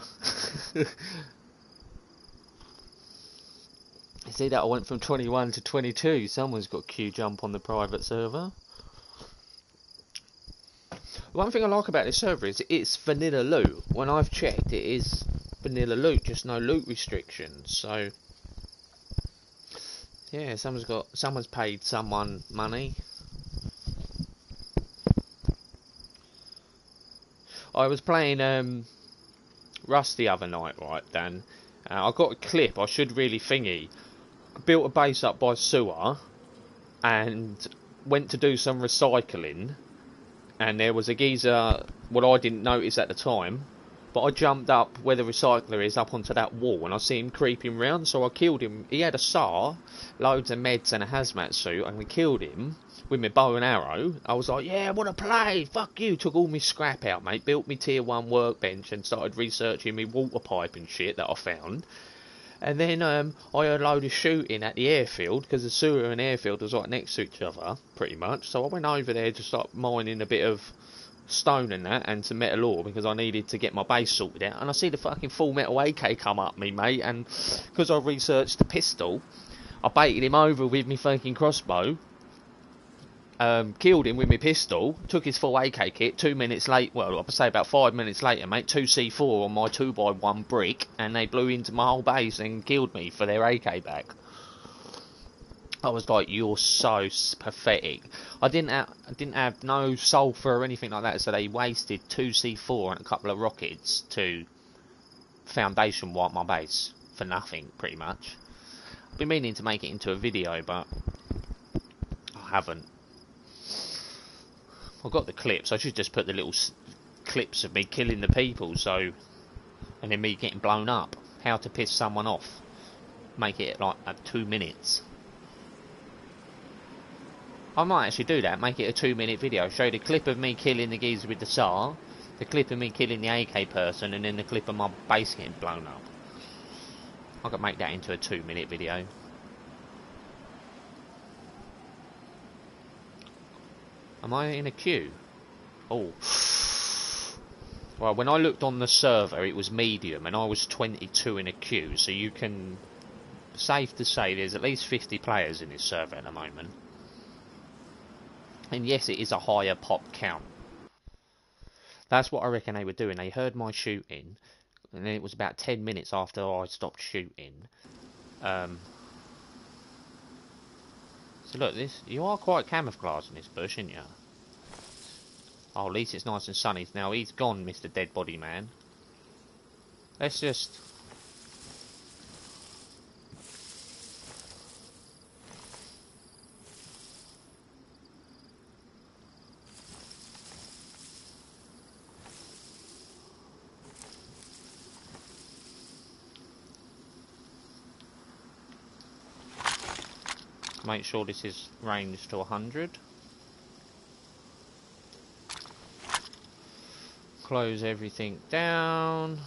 You see that I went from 21 to 22. Someone's got Q jump on the private server. One thing I like about this server is it's vanilla loot. When I've checked, it is vanilla loot, just no loot restrictions. So yeah, someone's paid someone money. I was playing Rust the other night, right, Dan? I got a clip. I should really thingy. Built a base up by sewer and went to do some recycling. And there was a geezer, what I didn't notice at the time, but I jumped up where the recycler is, up onto that wall, and I see him creeping round, so I killed him. He had a SAR, loads of meds and a hazmat suit, and we killed him with my bow and arrow. I was like, yeah, I want to play, fuck you. Took all my scrap out, mate, built me tier 1 workbench and started researching me water pipe and shit that I found. And then I heard a load of shooting at the airfield, because the sewer and airfield was right next to each other, pretty much. So I went over there to start mining a bit of stone and that, and some metal ore, because I needed to get my base sorted out. And I see the fucking full metal AK come up me, mate, and because I researched the pistol, I baited him over with me fucking crossbow. Killed him with my pistol, took his full AK kit. 2 minutes late, well, I'd say about 5 minutes later, mate, 2 C4 on my 2x1 brick, and they blew into my whole base and killed me for their AK back. I was like, you're so pathetic. I didn't have no sulphur or anything like that, so they wasted 2 C4 and a couple of rockets to foundation wipe my base for nothing, pretty much. I've been meaning to make it into a video, but I haven't. I've got the clips. I should just put the little clips of me killing the people, so, and then me getting blown up. How to piss someone off. Make it like 2 minutes. I might actually do that. Make it a 2-minute video. Show the clip of me killing the geezer with the SAR, the clip of me killing the AK person, and then the clip of my base getting blown up. I could make that into a 2-minute video. Am I in a queue? Oh. Well, when I looked on the server, it was medium, and I was 22 in a queue, so you can... Safe to say there's at least 50 players in this server at the moment. And yes, it is a higher pop count. That's what I reckon they were doing. They heard my shooting, and then it was about 10 minutes after I stopped shooting. So look, you are quite camouflaged in this bush, aren't you? Oh, at least it's nice and sunny. Now he's gone, Mr. Dead Body Man. Let's just... make sure this is ranged to 100. Close everything down.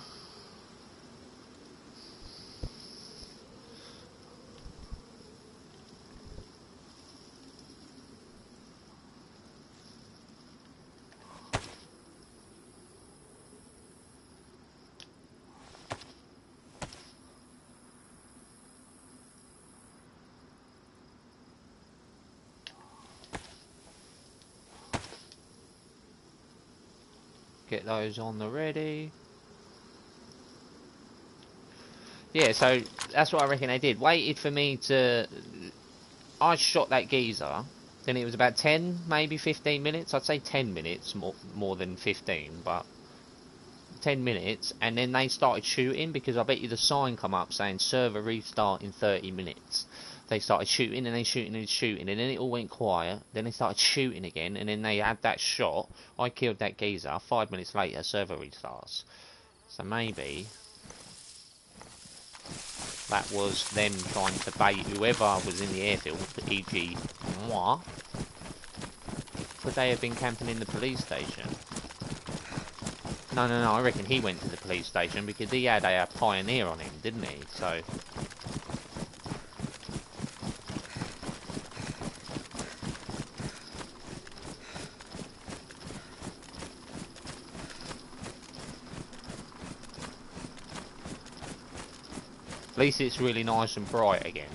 Get those on the ready. Yeah, so that's what I reckon they did. Waited for me to... I shot that geezer. Then it was about 10, maybe 15 minutes. I'd say 10 minutes, more than 15, but 10 minutes. And then they started shooting, because I bet you the sign come up saying server restart in 30 minutes. They started shooting and then shooting and shooting, and then it all went quiet. Then they started shooting again, and then they had that shot. I killed that geezer. 5 minutes later, server restarts. So maybe that was them trying to bait whoever was in the airfield, e.g. moi. Could they have been camping in the police station? No, I reckon he went to the police station because he had a Pioneer on him, didn't he? So... at least it's really nice and bright again.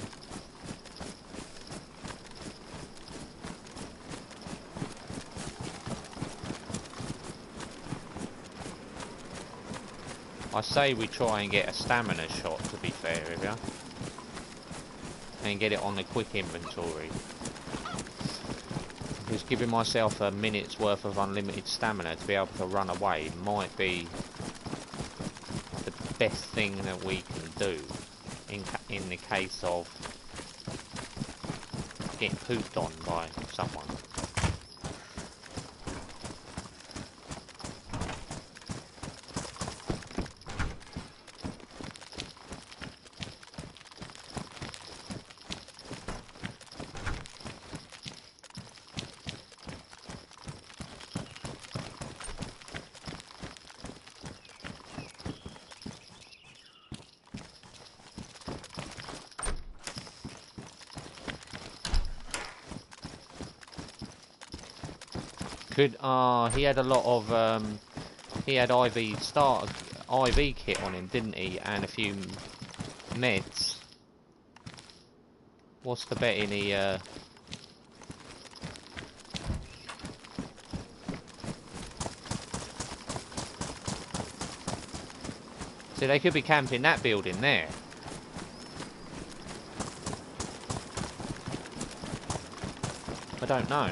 I say we try and get a stamina shot, to be fair with you. And get it on the quick inventory. because giving myself a minute's worth of unlimited stamina to be able to run away might be the best thing that we can do in the case of getting pooped on by someone. He had a lot of, he had IV kit on him, didn't he? And a few meds. What's the betting he, See, they could be camping that building there. I don't know.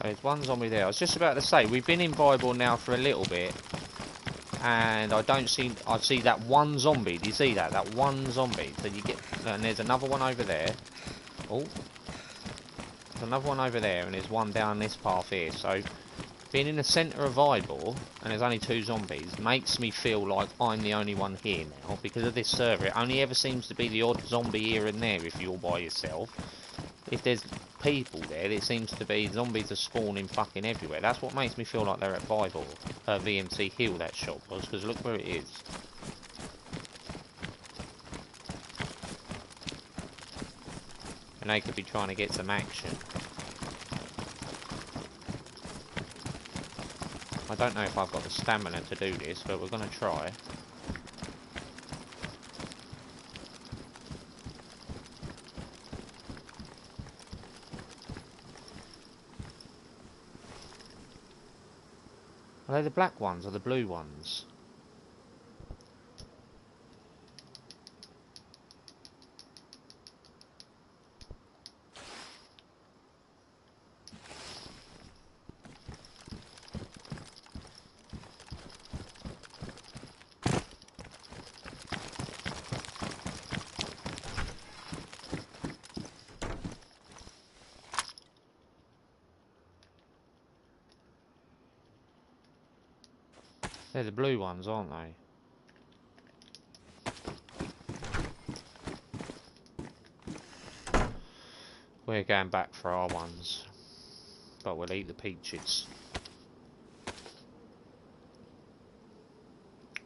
There's one zombie there. I was just about to say, we've been in Bible now for a little bit, and I see that one zombie. Do you see that? That one zombie. So you get, and there's another one over there. Oh, there's another one over there, and there's one down this path here. So being in the centre of Bible, and there's only 2 zombies, makes me feel like I'm the only one here now because of this server. It only ever seems to be the odd zombie here and there if you're by yourself. If there's people there, it seems to be zombies are spawning fucking everywhere. That's what makes me feel like they're at Bible, VMC Hill, that shop was, because look where it is. And they could be trying to get some action. I don't know if I've got the stamina to do this, but we're going to try. Are they the black ones or the blue ones? They're the blue ones, aren't they? We're going back for our ones. But we'll eat the peaches.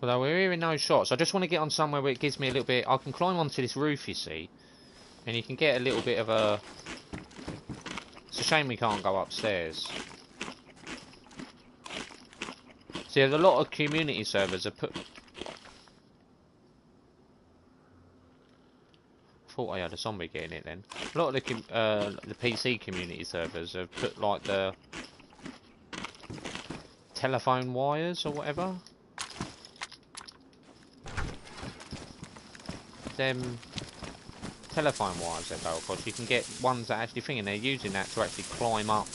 Although we're hearing no shots. I just want to get on somewhere where it gives me a little bit... I can climb onto this roof, you see. And you can get a little bit of a... It's a shame we can't go upstairs. See, there's a lot of community servers have put... I thought I had a zombie getting it then. A lot of the PC community servers have put like the telephone wires or whatever. Them telephone wires that go across. You can get ones that actually think, and they're using that to actually climb up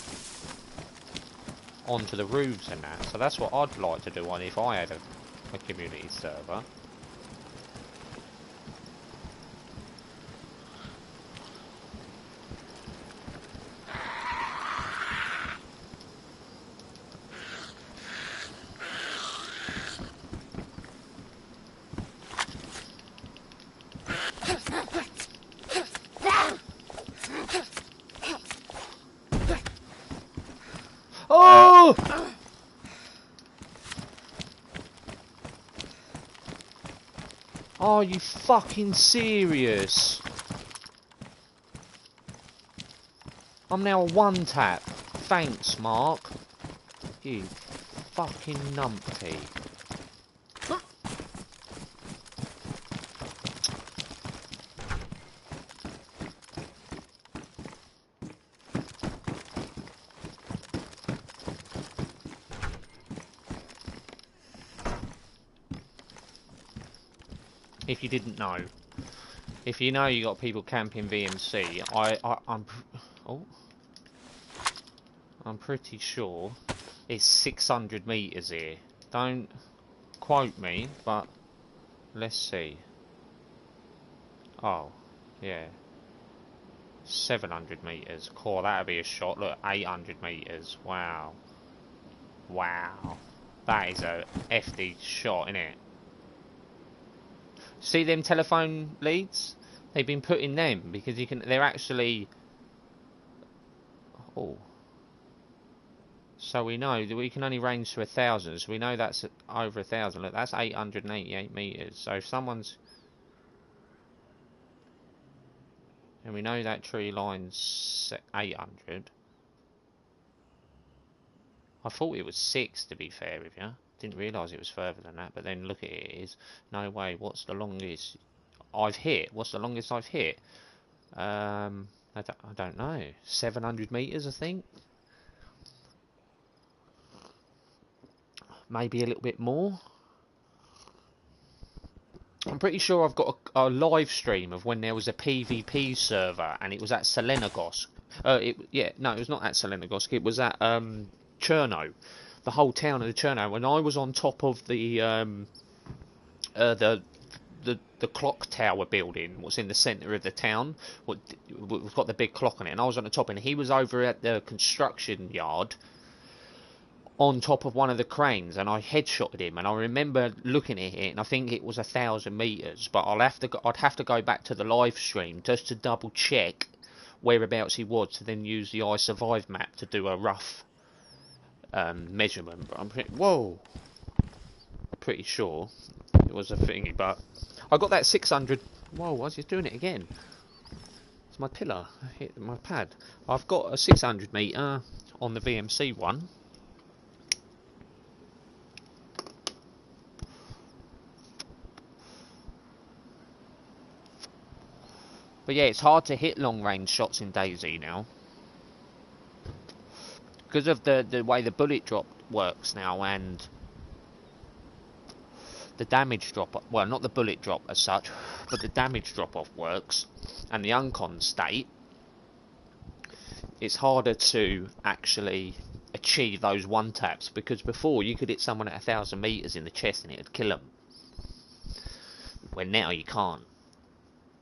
onto the roofs and that. So that's what I'd like to do if I had a community server. Are you fucking serious? I'm now a one tap. Thanks, Mark. You fucking numpty. If you didn't know, if you know you got people camping VMC, I'm pretty sure it's 600 meters here. Don't quote me, but let's see. Oh, yeah, 700 meters. Cool, that'd be a shot. Look, 800 meters. Wow, wow, that is a FD shot, innit? See them telephone leads? They've been putting them because you can. They're actually. Oh. So we know that we can only range to 1,000. So we know that's over 1,000. Look, that's 888 meters. So if someone's, and we know that tree line's 800. I thought it was 6, to be fair with you. Didn't realise it was further than that. But then look at it, it is. No way. What's the longest I've hit? What's the longest I've hit? I don't know. 700 meters, I think. Maybe a little bit more. I'm pretty sure I've got a live stream of when there was a PvP server and it was at Selenogorsk. No, it was not at Selenogorsk. It was at Cherno, the whole town of the Cherno. When I was on top of the clock tower building, what's in the centre of the town, we've got the big clock on it, and I was on the top, and he was over at the construction yard on top of one of the cranes, and I headshotted him, and I remember looking at it, and I think it was 1,000 meters, but I'd have to go back to the live stream just to double check whereabouts he was, to then use the I Survive map to do a rough measurement. But I'm pretty sure it was a thingy. But I got that 600. Whoa, I was just doing it again. It's my pillar. I hit my pad. I've got a 600 meter on the VMC one. But yeah, it's hard to hit long range shots in DayZ now, because of the way the bullet drop works now, and the damage drop. Well, not the bullet drop as such, but the damage drop off works, and the uncon state. It's harder to actually achieve those one taps, because before you could hit someone at 1,000 meters in the chest and it would kill them. When now you can't.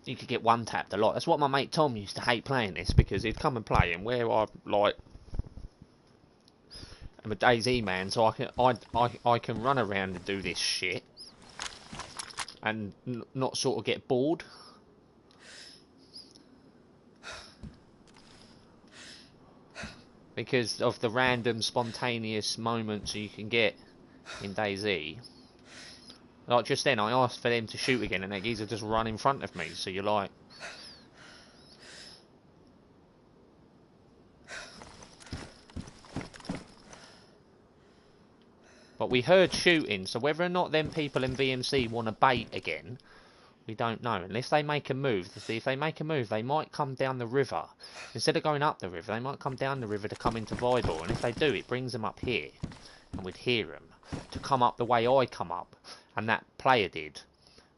You could get one tapped a lot. That's what my mate Tom used to hate playing this, because he'd come and play, and where I'm a DayZ man, so I can run around and do this shit and not sort of get bored. Because of the random spontaneous moments you can get in DayZ. Like just then, I asked for them to shoot again, and that geezer just run in front of me. So you're like, but we heard shooting. So whether or not them people in VMC want to bait again, we don't know. Unless they make a move. See, if they make a move, they might come down the river instead of going up the river. They might come down the river to come into Vital, and if they do, it brings them up here, and we'd hear them to come up the way I come up. And that player did,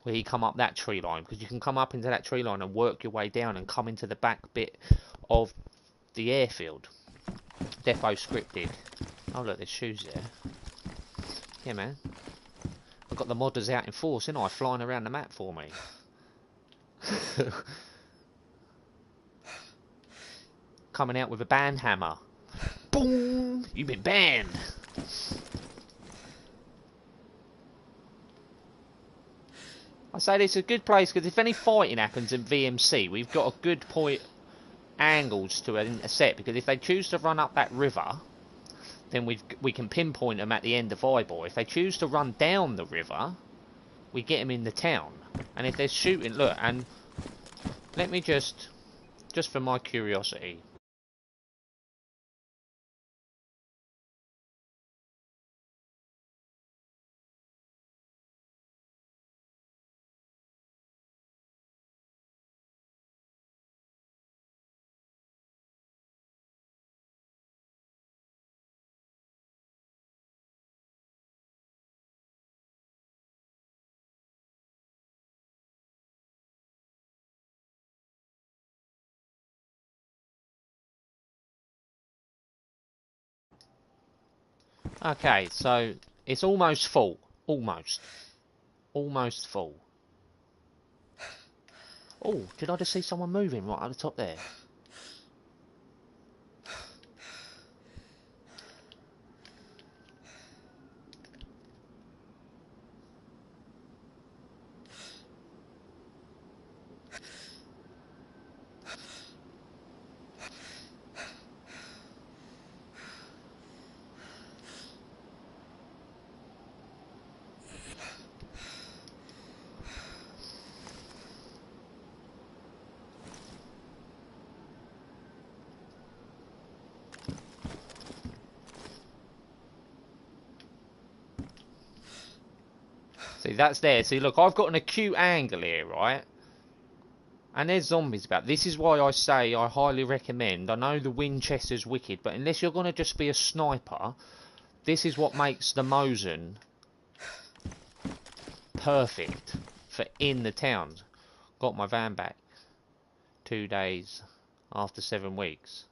where he come up that tree line, because you can come up into that tree line and work your way down and come into the back bit of the airfield. Defo scripted. Oh look, there's shoes there. Yeah man, I've got the modders out in force, ain't I, flying around the map for me. Coming out with a band hammer. Boom! You've been banned! I say this is a good place, because if any fighting happens in VMC, we've got a good point angles to intercept, because if they choose to run up that river, then we can pinpoint them at the end of Eyeball. If they choose to run down the river, we get them in the town. And if they're shooting, look, and let me just for my curiosity. Okay, so it's almost full. Almost full. Oh, did I just see someone moving right at the top there? See, that's there. See, look, I've got an acute angle here, right? And there's zombies about. This is why I say I highly recommend. I know the Winchester's wicked, but unless you're going to just be a sniper, this is what makes the Mosin perfect for in the towns. Got my van back 2 days after 7 weeks.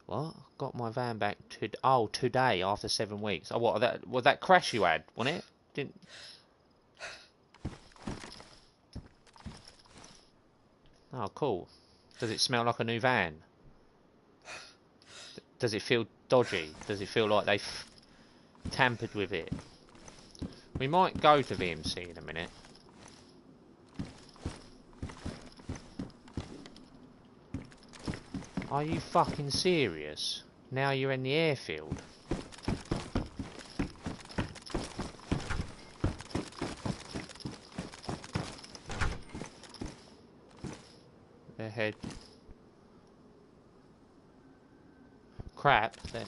What? Got my van back today after 7 weeks. Oh, what? That crash you had, wasn't it? Didn't. Oh, cool. Does it smell like a new van? Does it feel dodgy? Does it feel like they've tampered with it? We might go to VMC in a minute. Are you fucking serious? Now you're in the airfield. Ahead. Crap. There.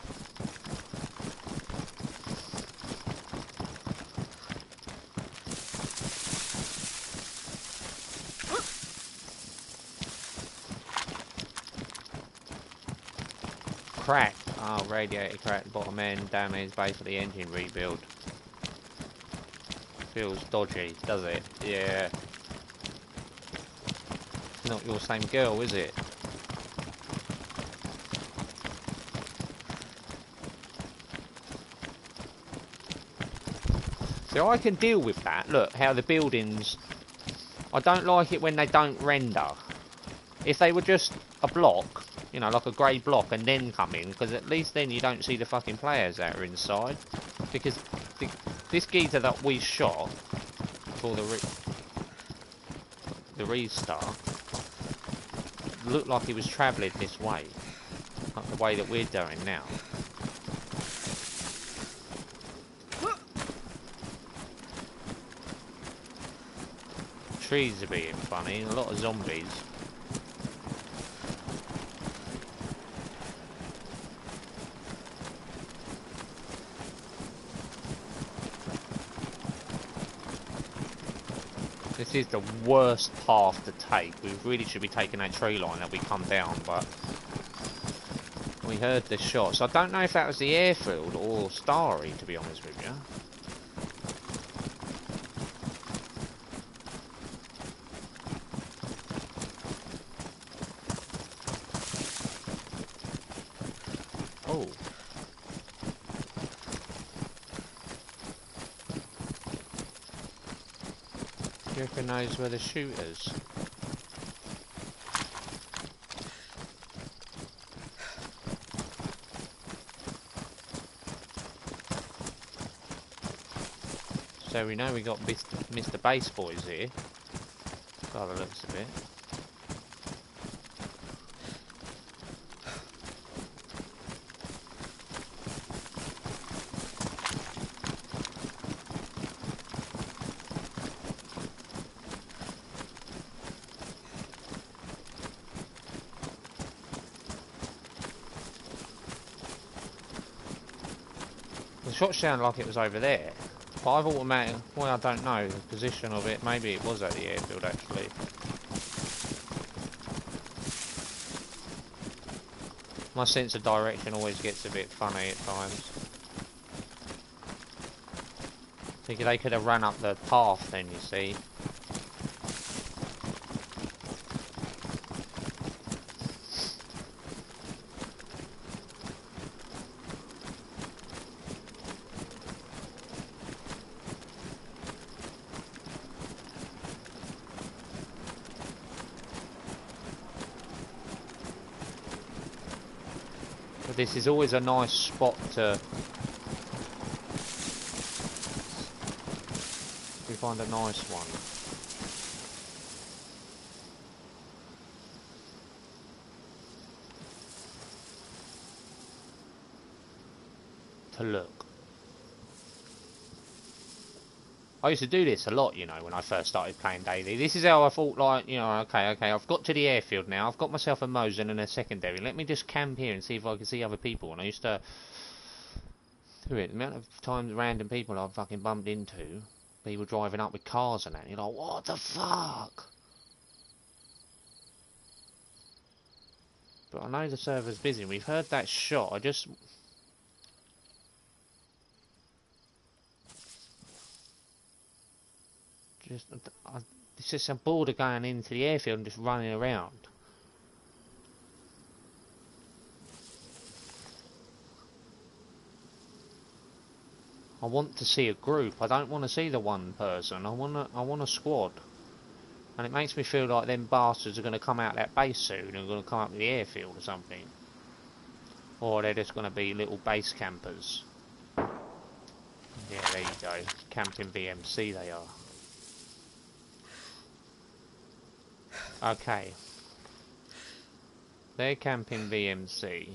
Crack. Oh, radiator cracked, bottom end, damage, base of the engine rebuild. Feels dodgy, does it? Yeah. Not your same girl, is it? So I can deal with that. Look, how the buildings... I don't like it when they don't render. If they were just a block, you know, like a grey block, and then come in, because at least then you don't see the fucking players that are inside. Because this geezer that we shot for the restart looked like he was travelling this way, like the way that we're doing now. Trees are being funny, a lot of zombies. This is the worst path to take. We really should be taking that tree line that we come down, but we heard the shots. I don't know if that was the airfield or Starry, to be honest with you. Oh. Do you reckon those were the shooters? So we know we got Mr. Bass Boys here, by the looks of it. The shot sounded like it was over there. But I've automatically... Well, I don't know the position of it. Maybe it was at the airfield, actually. My sense of direction always gets a bit funny at times. I think they could have run up the path then, you see. But this is always a nice spot to... We find a nice one. To look. I used to do this a lot, you know, when I first started playing DayZ. This is how I thought, like, you know, okay, I've got to the airfield now. I've got myself a Mosin and a secondary. Let me just camp here and see if I can see other people. And I used to do it. The amount of times random people I've fucking bumped into, people driving up with cars and that. And you're like, what the fuck? But I know the server's busy. We've heard that shot. It's just I'm bored of going into the airfield and just running around. I want to see a group. I don't want to see the one person. I want a squad. And it makes me feel like them bastards are going to come out of that base soon and going to come up to the airfield or something. Or they're just going to be little base campers. Yeah, there you go. Camping VMC they are. Okay. They're camping VMC.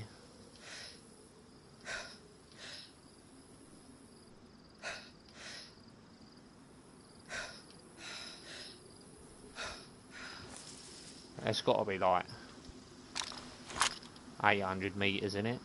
It's got to be like 800 meters in it.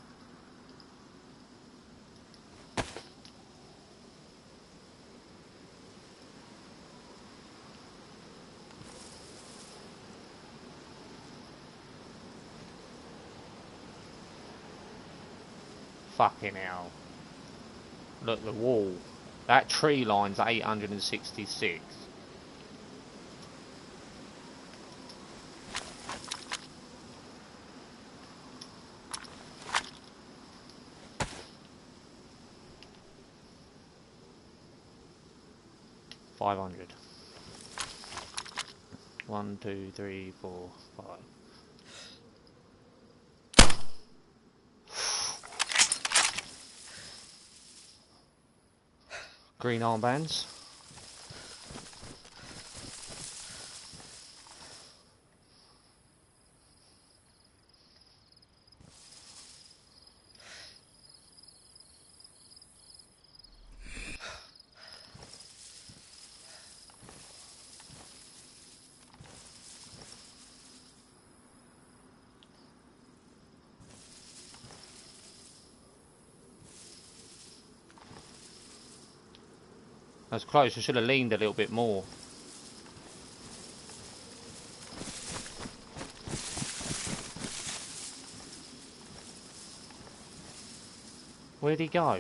Fucking hell. Look, the wall. That tree line's 866. $500. 1, 2, 3, 4, 5. Green armbands. That's close. I should have leaned a little bit more. Where'd he go?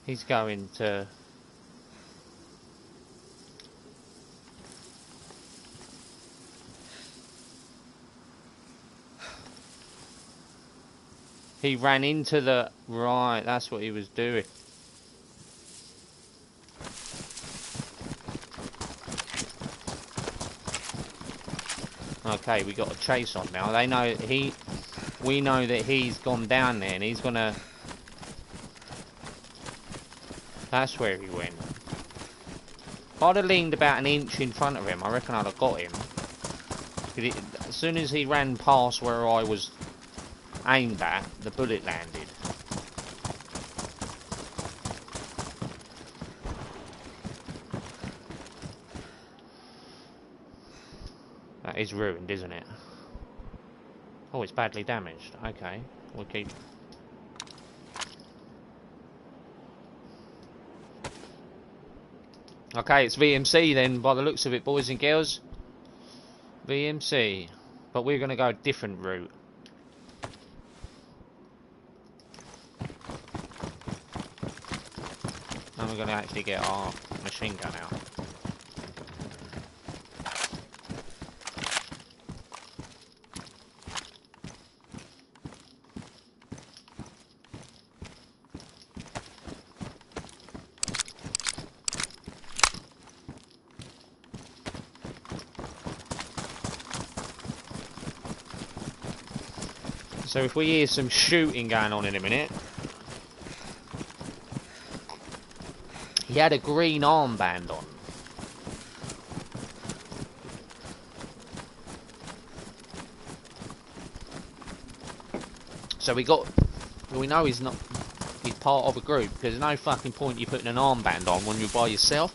He's going to... He ran into the... Right, that's what he was doing. Okay, we got a chase on now. They know he... We know that he's gone down there and he's gonna... That's where he went. If I'd have leaned about an inch in front of him, I reckon I'd have got him. As soon as he ran past where I was aimed at, the bullet landed. That is ruined, isn't it? Oh, it's badly damaged. Okay, we'll keep... Okay, it's VMC then, by the looks of it, boys and girls. VMC. But we're going to go a different route. And we're going to actually get our machine gun out. So if we hear some shooting going on in a minute... He had a green armband on. So we know he's not... He's part of a group, because there's no fucking point you putting an armband on when you're by yourself.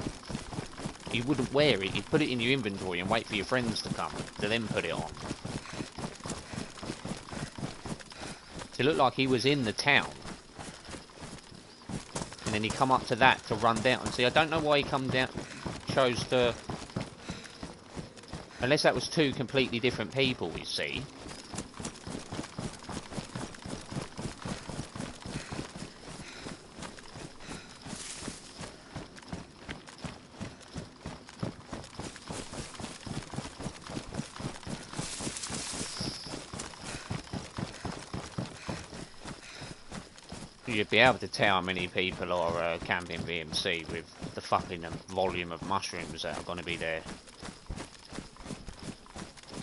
You wouldn't wear it, you'd put it in your inventory and wait for your friends to come, to then put it on. It looked like he was in the town. And then he come up to that to run down. See, I don't know why he come down, chose to... Unless that was two completely different people, you see. You'd be able to tell how many people are camping VMC with the fucking volume of mushrooms that are going to be there.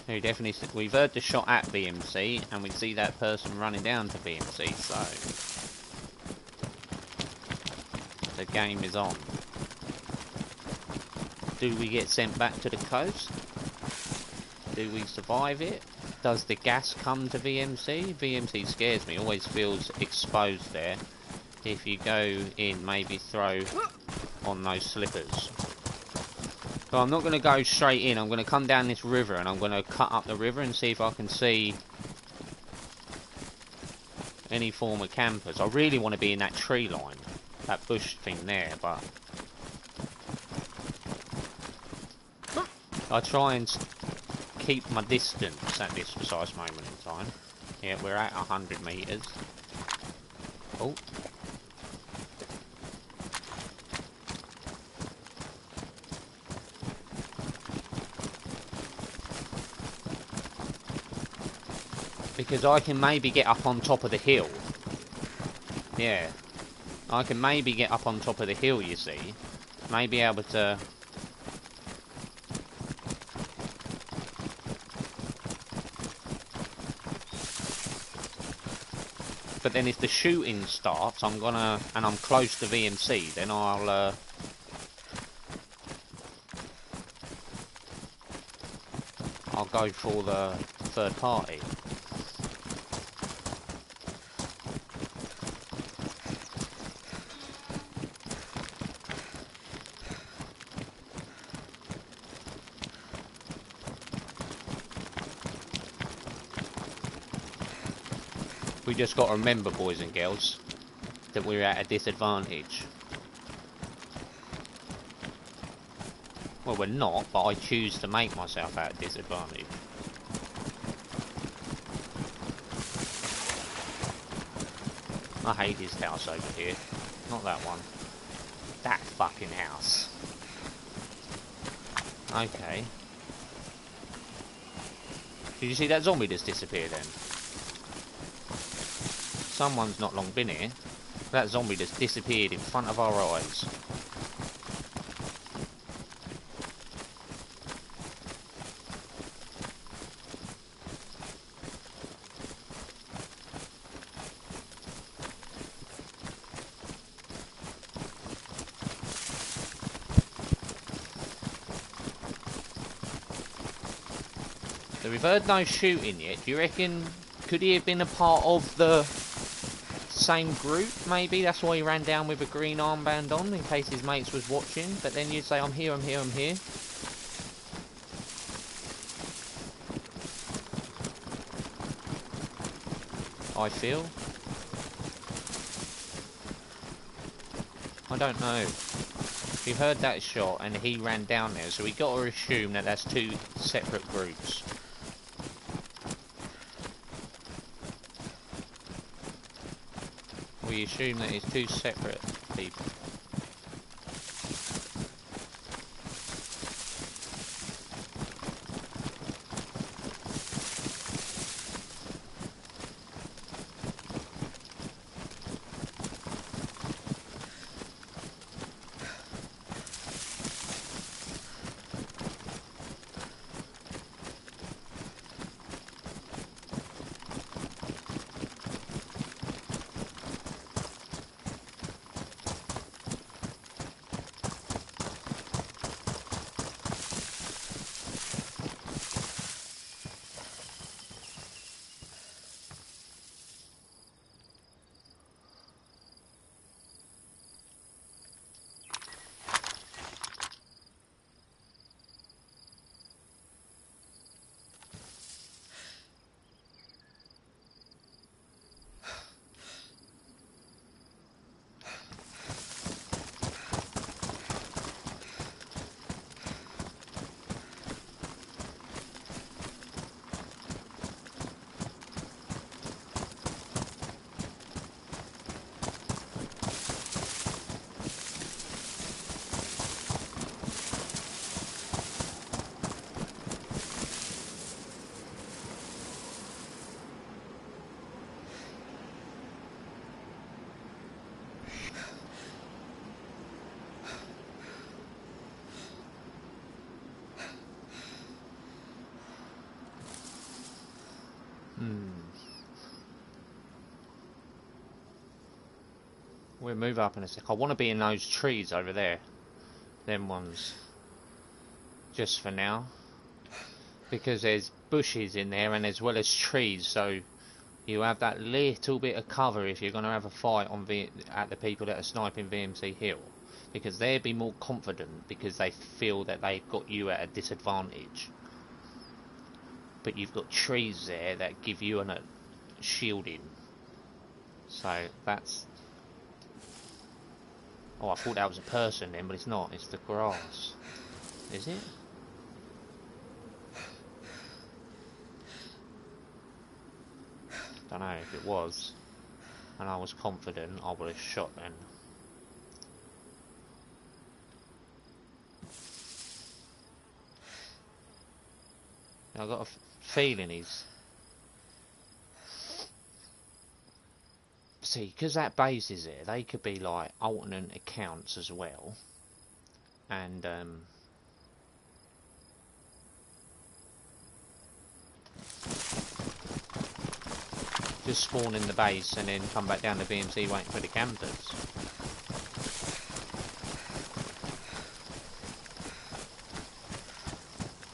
We definitely, we've heard the shot at VMC, and we see that person running down to VMC, so the game is on. Do we get sent back to the coast? Do we survive it? Does the gas come to VMC? VMC scares me, always feels exposed there. If you go in, maybe throw on those slippers. But I'm not going to go straight in, I'm going to come down this river and I'm going to cut up the river and see if I can see any form of campers. I really want to be in that tree line, that bush thing there, but I try and keep my distance at this precise moment in time. Yeah, we're at 100 meters. Oh. Because I can maybe get up on top of the hill. Yeah. I can maybe get up on top of the hill, you see. Maybe able to... But then if the shooting starts, I'm gonna... And I'm close to VMC, then I'll go for the third party. We just got to remember, boys and girls, that we're at a disadvantage. Well, we're not, but I choose to make myself at a disadvantage. I hate this house over here. Not that one. That fucking house. Okay. Did you see that zombie just disappear then? Someone's not long been here. That zombie just disappeared in front of our eyes. So we've heard no shooting yet. Do you reckon, could he have been a part of the same group, maybe? That's why he ran down with a green armband on, in case his mates was watching. But then you'd say, I'm here, I'm here, I'm here. I feel. I don't know. We heard that shot and he ran down there, so we got to assume that that's two separate groups. We assume that it's two separate people. We'll move up in a sec. I want to be in those trees over there. Them ones. Just for now. Because there's bushes in there and as well as trees, so you have that little bit of cover if you're going to have a fight on at the people that are sniping VMC Hill. Because they'd be more confident because they feel that they've got you at a disadvantage. But you've got trees there that give you a shielding. So that's... Oh, I thought that was a person then, but it's not. It's the grass. Is it? Don't know if it was. And I was confident, I would have shot then. I got a feeling he's... See, because that base is there, they could be like alternate accounts as well. And just spawn in the base and then come back down to BMC waiting for the campers.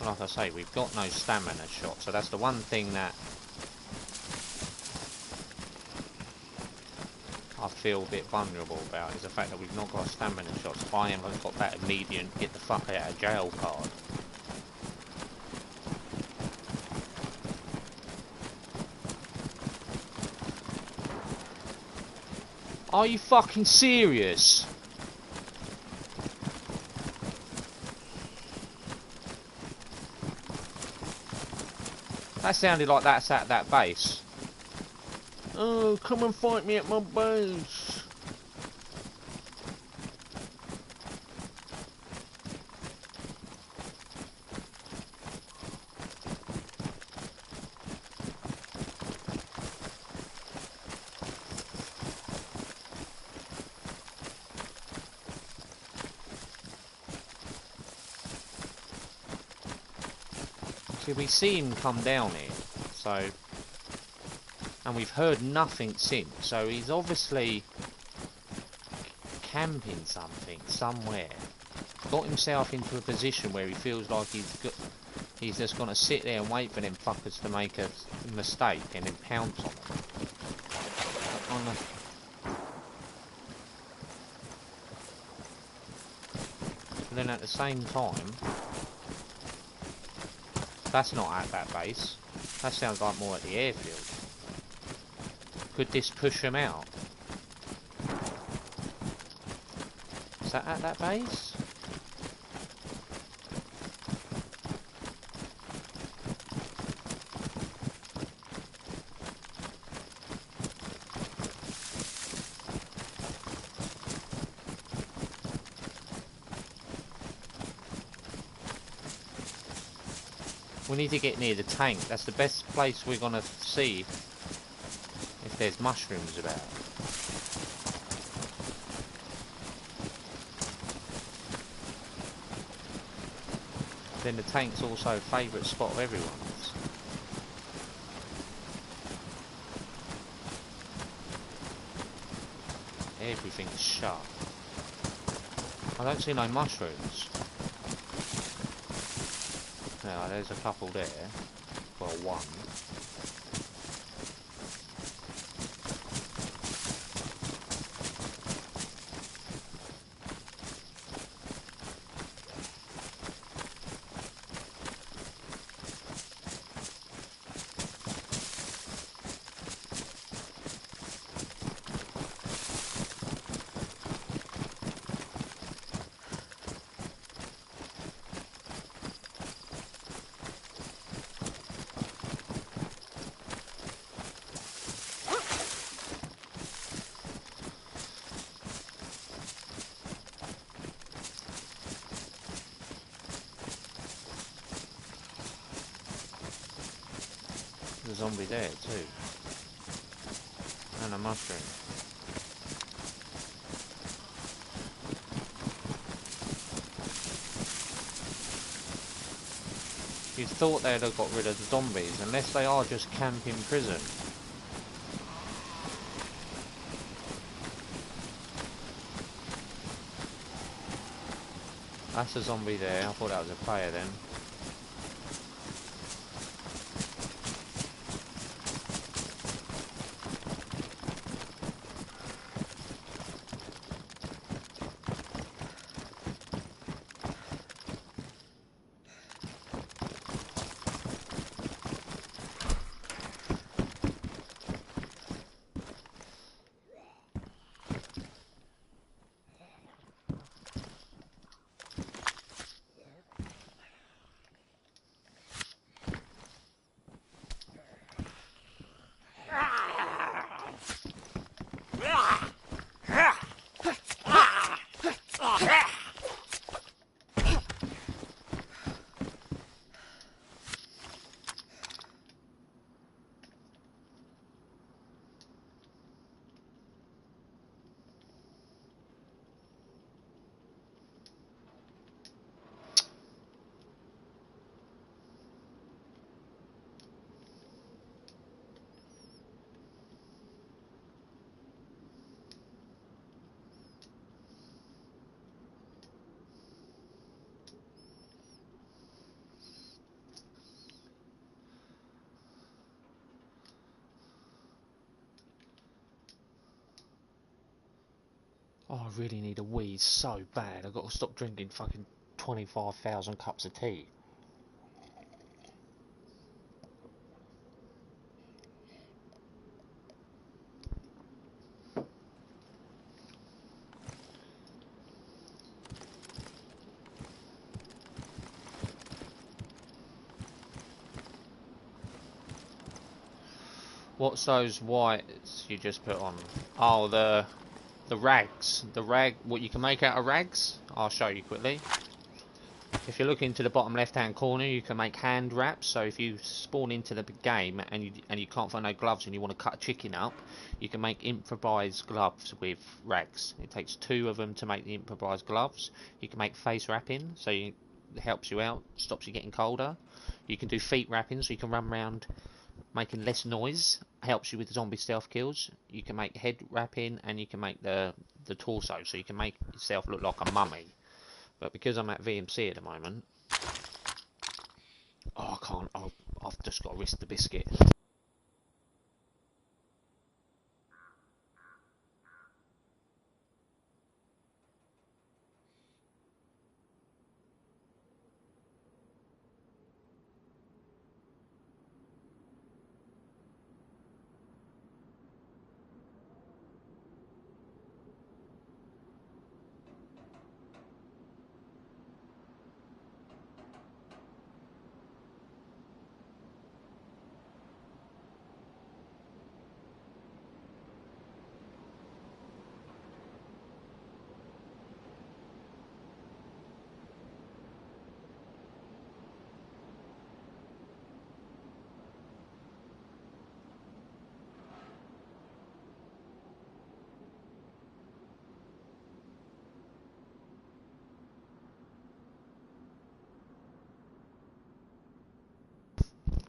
Like I say, we've got no stamina shot, so that's the one thing that I feel a bit vulnerable about, is the fact that we've not got stamina shots. I haven't got that immediate get the fuck out of jail card. Are you fucking serious? That sounded like that's at that base. Oh, come and fight me at my base. See, we see him come down here, so... And we've heard nothing since, so he's obviously camping something somewhere. got himself into a position where he feels like he's just gonna sit there and wait for them fuckers to make a mistake and then pounce on them. And then at the same time, that's not at that base. That sounds like more at the airfield. Could this push him out? Is that at that base? We need to get near the tank. That's the best place we're gonna see if there's mushrooms about. Then the tank's also a favourite spot of everyone's. Everything's shut. I don't see no mushrooms. Now, there's a couple there. Well, one. There's a zombie there too. And a mushroom. You'd thought they'd have got rid of the zombies, unless they are just camping prison. That's a zombie there. I thought that was a player then. Oh, I really need a wee so bad. I've got to stop drinking fucking 25,000 cups of tea. What's those whites you just put on? Oh, the rags. The rag, what you can make out of rags? I'll show you quickly. If you look into the bottom left hand corner, you can make hand wraps. So if you spawn into the game and you can't find no gloves and you want to cut a chicken up, you can make improvised gloves with rags. It takes 2 of them to make the improvised gloves. You can make face wrapping, so it helps you out, stops you getting colder. You can do feet wrapping, so you can run around making less noise, helps you with zombie stealth kills. You can make head wrapping, and you can make the torso, so you can make yourself look like a mummy. But because I'm at VMC at the moment, oh, I can't. I've just got to risk the biscuit.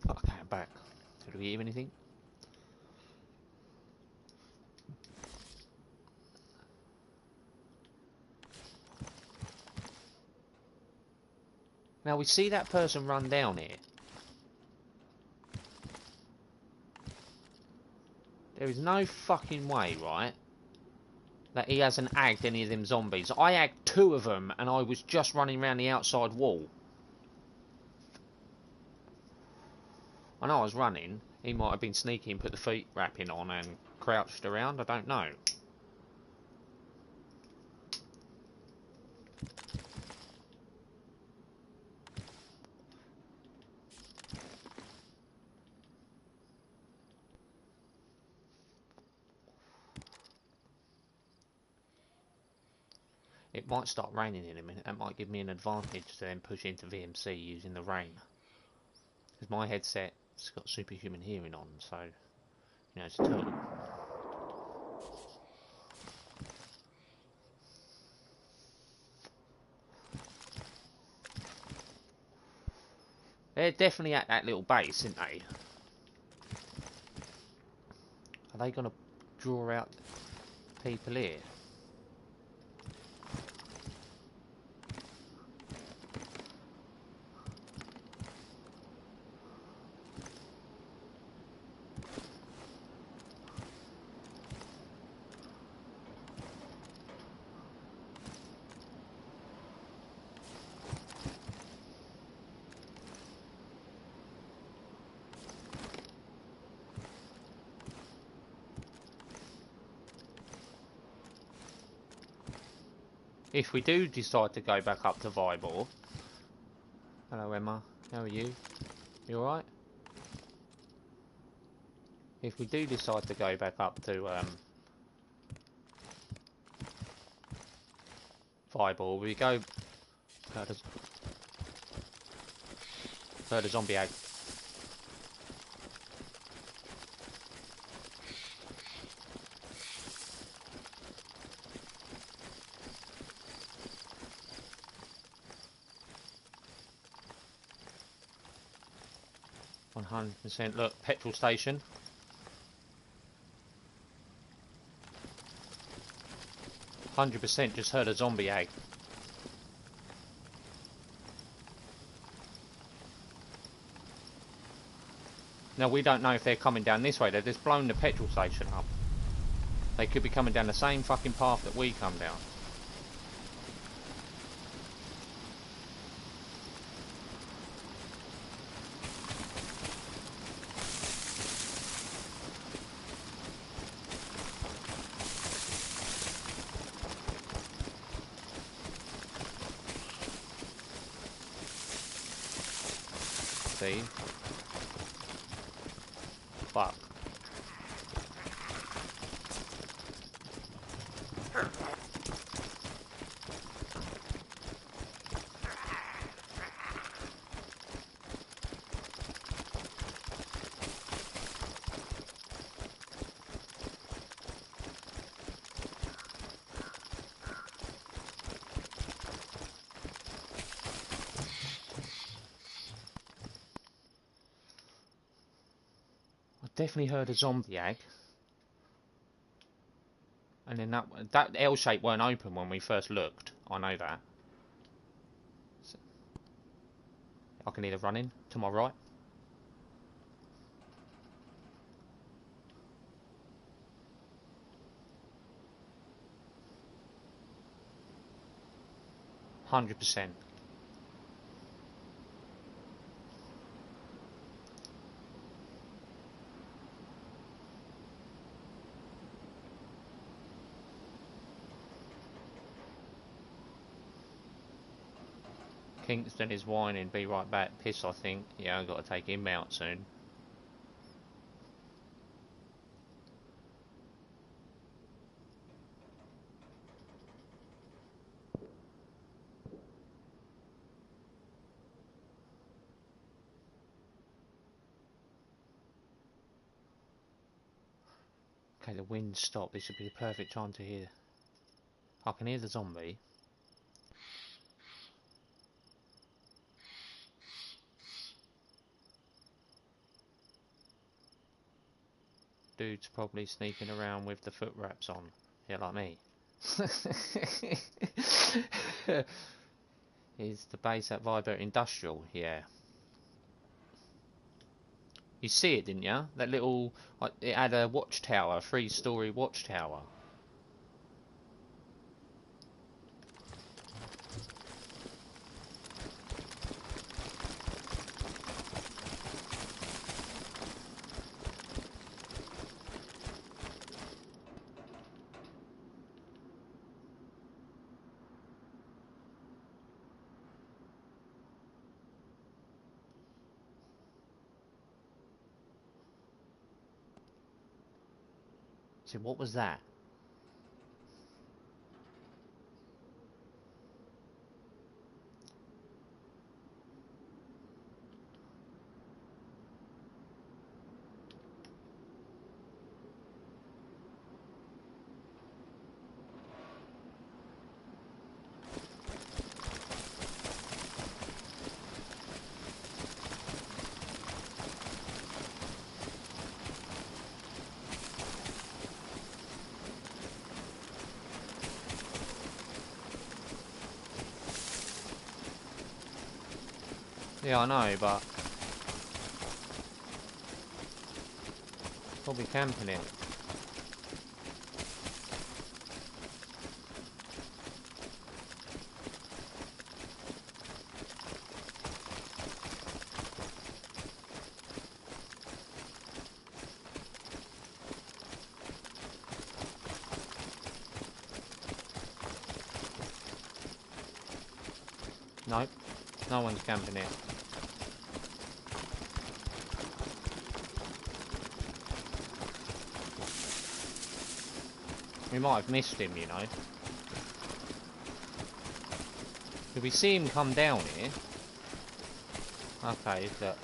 Okay, I'm back. Did we hear anything? Now we see that person run down here. There is no fucking way, right, that he hasn't agged any of them zombies. I agged 2 of them and I was just running around the outside wall. I know I was running. He might have been sneaky and put the feet wrapping on and crouched around. I don't know. It might start raining in a minute. That might give me an advantage to then push into VMC using the rain. Because my headset's got superhuman hearing on, so, you know, it's a tool. They're definitely at that little base, aren't they? Are they going to draw out people here? If we do decide to go back up to Vybor... Hello Emma, how are you? You alright? If we do decide to go back up to Vybor, we go... Heard a zombie egg. %. Look, petrol station. %, just heard a zombie egg. Now we don't know if they're coming down this way. They've just blown the petrol station up. They could be coming down the same fucking path that we come down. See? Fuck. Definitely heard a zombie egg. And then that L shape weren't open when we first looked. I know that. I can hear the running to my right. %100%. Kingston is whining, be right back. Piss, I think. Yeah, I've got to take him out soon. Okay, the wind stopped. This would be the perfect time to hear. I can hear the zombie. Dude's probably sneaking around with the foot wraps on. Yeah, like me. Is the base at Viber Industrial? Yeah. You see it, didn't you? That little... It had a watchtower, a 3-story watchtower. So what was that? Yeah, I know, but... Probably camping it. Nope, no one's camping it. We might have missed him, you know. Did we see him come down here? Okay, look.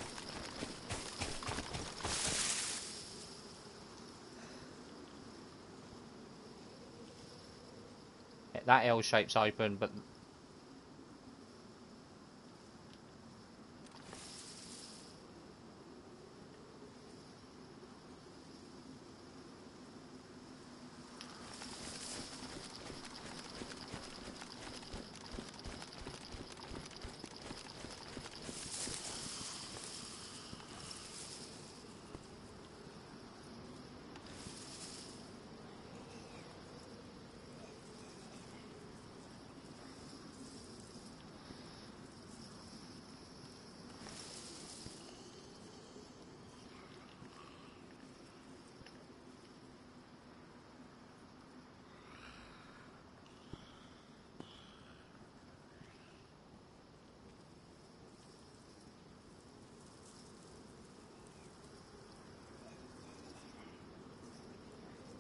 That L shape's open, but...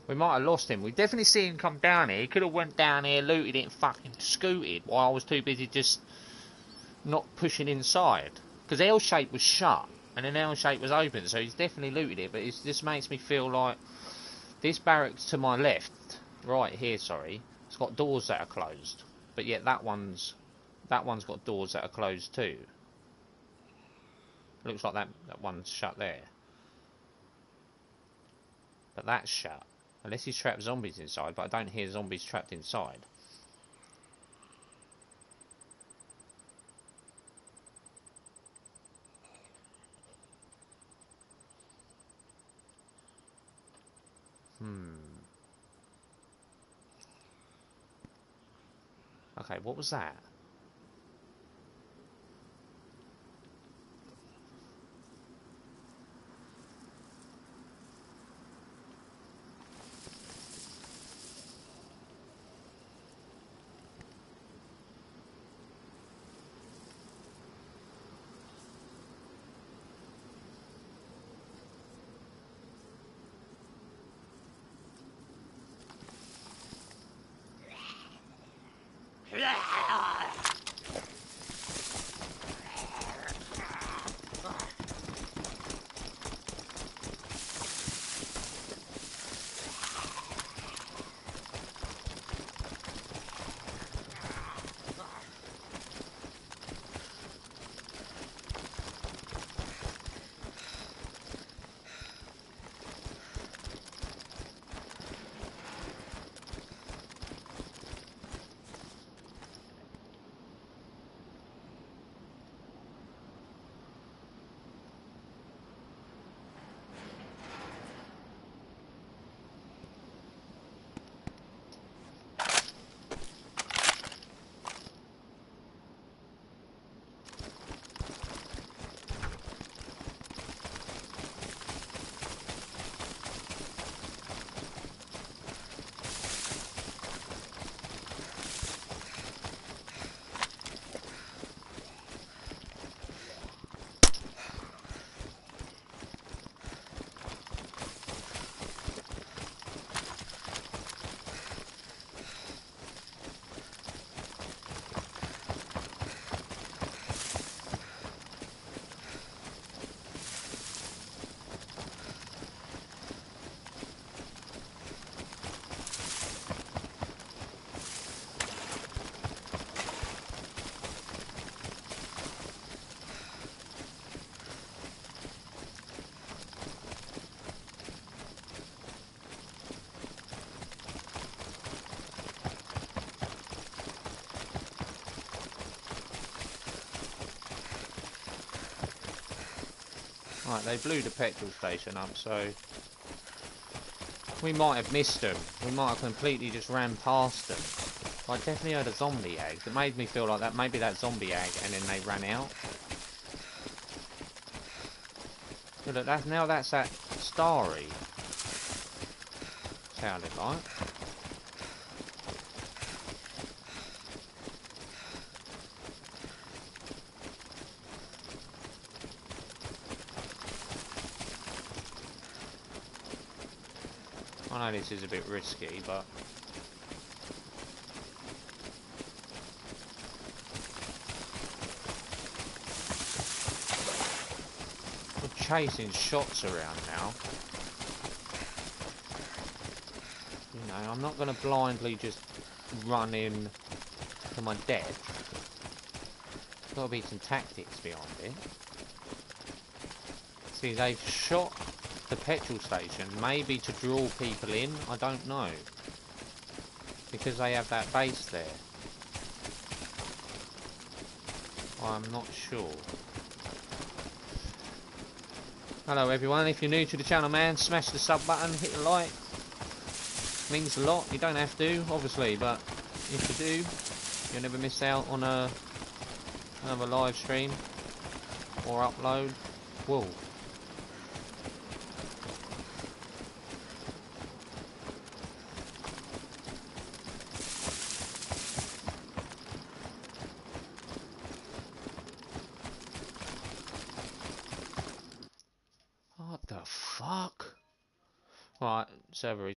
We might have lost him. We definitely see him come down here. He could have went down here, looted it, and fucking scooted while I was too busy just not pushing inside. Because L shape was shut, and then L shape was open, so he's definitely looted it. But this makes me feel like this barracks to my left, right here, sorry, it's got doors that are closed. But yet that one's got doors that are closed too. Looks like that one's shut there. But that's shut. Unless he's trapped zombies inside, but I don't hear zombies trapped inside. Okay, what was that? Right, they blew the petrol station up, so we might have missed them. We might have completely just ran past them. I definitely heard a zombie ag. It made me feel like that maybe that zombie ag and then they ran out. But look, now that's that starry sounded like. I know this is a bit risky, but we're chasing shots around now. You know, I'm not going to blindly just run in to my death. There's got to be some tactics behind it. See, they've shot the petrol station, maybe to draw people in, I don't know. Because they have that base there. I'm not sure. Hello everyone, if you're new to the channel, man, smash the sub button, hit the like. Means a lot. You don't have to, obviously, but if you do, you'll never miss out on another live stream or upload. Whoa. What the fuck? Right, server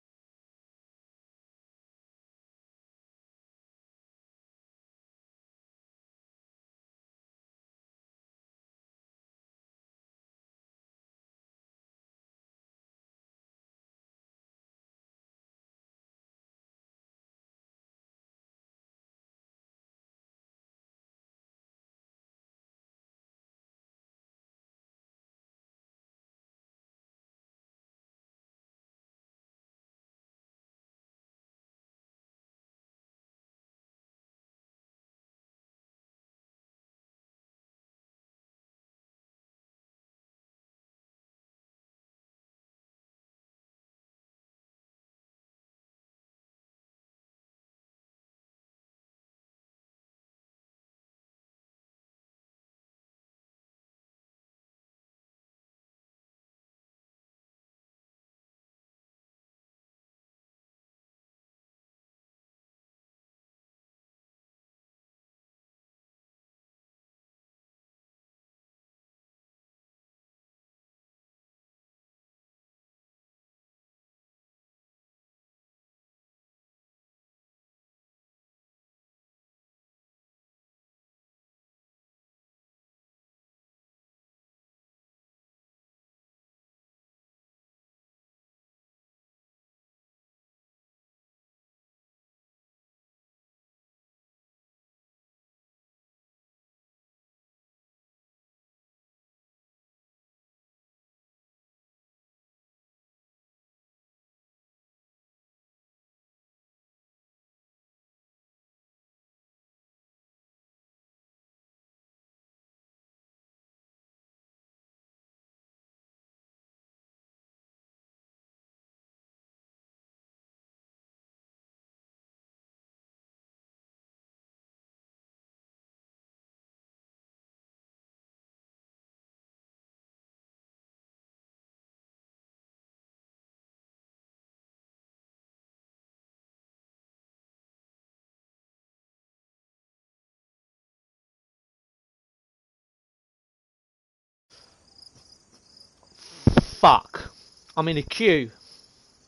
fuck. I'm in a queue.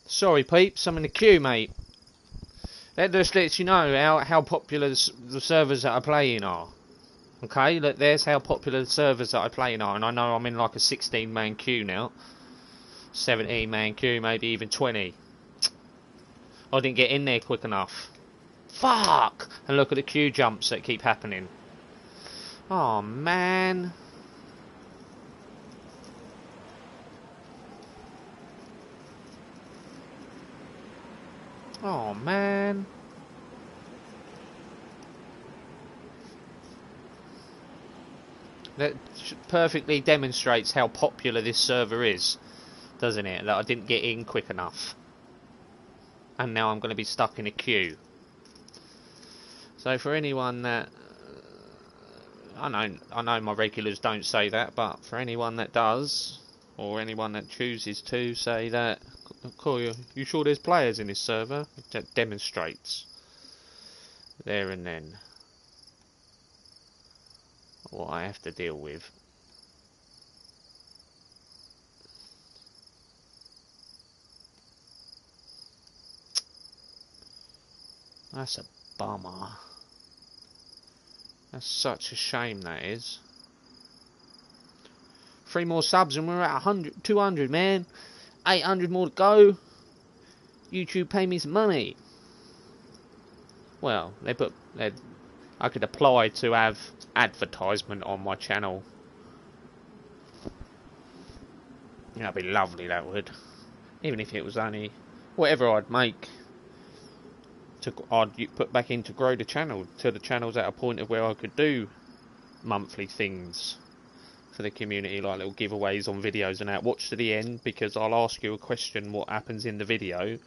Sorry, peeps, I'm in a queue, mate. That just lets you know how popular the servers that I play in are. Okay, look, there's how popular the servers that I play in are, and I know I'm in like a 16-man queue now. 17-man queue, maybe even 20. I didn't get in there quick enough. Fuck! And look at the queue jumps that keep happening. Oh, man. Oh, man. That perfectly demonstrates how popular this server is, doesn't it? That I didn't get in quick enough. And now I'm going to be stuck in a queue. So for anyone that... I know my regulars don't say that, but for anyone that does, or anyone that chooses to say that, cool, you sure there's players in this server? That demonstrates there and then what I have to deal with. That's a bummer. That's such a shame, that is. 3 more subs and we're at 100, 200, man. 800 more to go. YouTube pay me some money. Well, I could apply to have advertisement on my channel. That'd be lovely, that would. Even if it was only whatever I'd make, I'd put back in to grow the channel till the channel's at a point of where I could do monthly things for the community, like little giveaways on videos and that. Watch to the end, because I'll ask you a question, what happens in the video,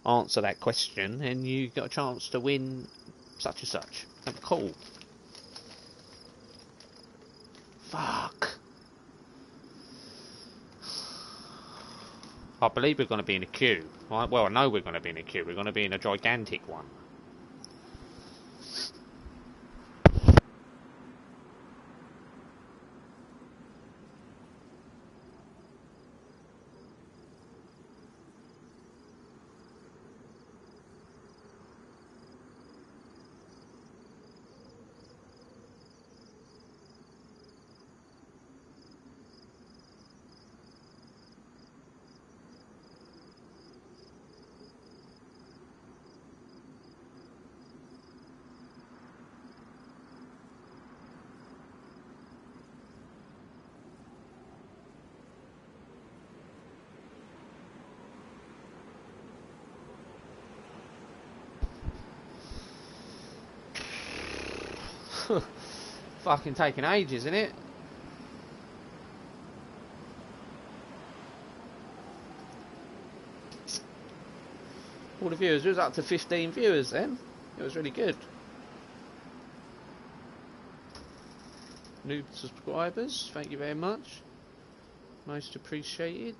answer that question, and you got a chance to win such and such. That'd be cool. Fuck. I believe we're going to be in a queue. Right? Well, I know we're going to be in a queue. We're going to be in a gigantic one. Fucking taking ages, isn't it? All the viewers, it was up to 15 viewers then. It was really good. New subscribers, thank you very much. Most appreciated.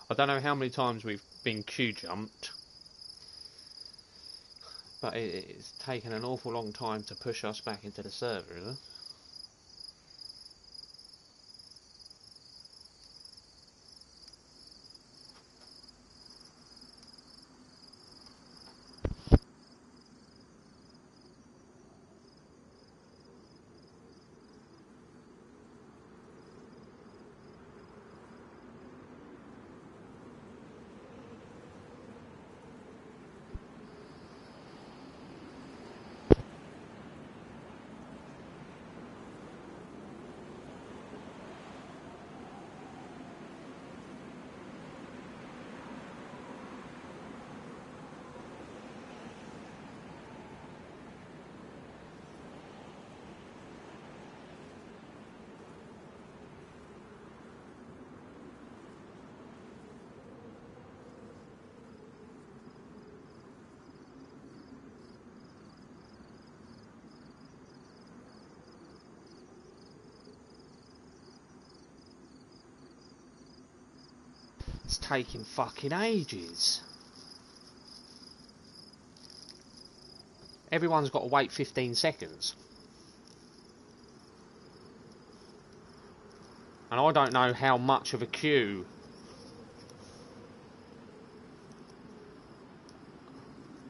I don't know how many times we've been queue jumped, but it's taken an awful long time to push us back into the server, isn't it? It's taking fucking ages. Everyone's got to wait 15 seconds. And I don't know how much of a queue.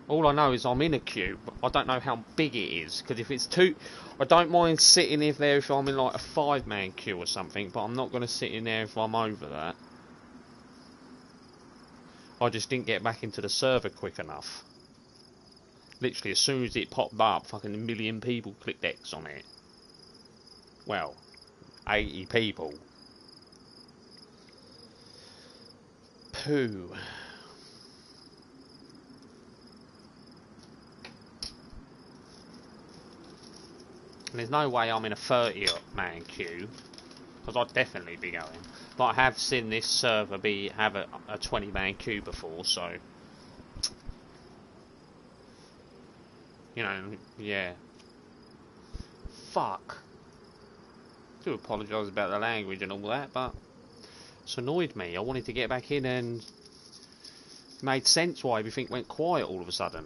All I know is I'm in a queue, but I don't know how big it is. Because if it's too... I don't mind sitting in there if I'm in like a 5-man queue or something, but I'm not going to sit in there if I'm over that. I just didn't get back into the server quick enough. Literally, as soon as it popped up, fucking a million people clicked X on it. Well, 80 people. Pooh. And there's no way I'm in a 30-man queue, because I'd definitely be going. But I have seen this server have a 20-man queue before, so... You know, yeah. Fuck. I do apologise about the language and all that, but it's annoyed me. I wanted to get back in and it made sense why everything went quiet all of a sudden.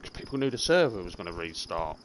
Because people knew the server was going to restart.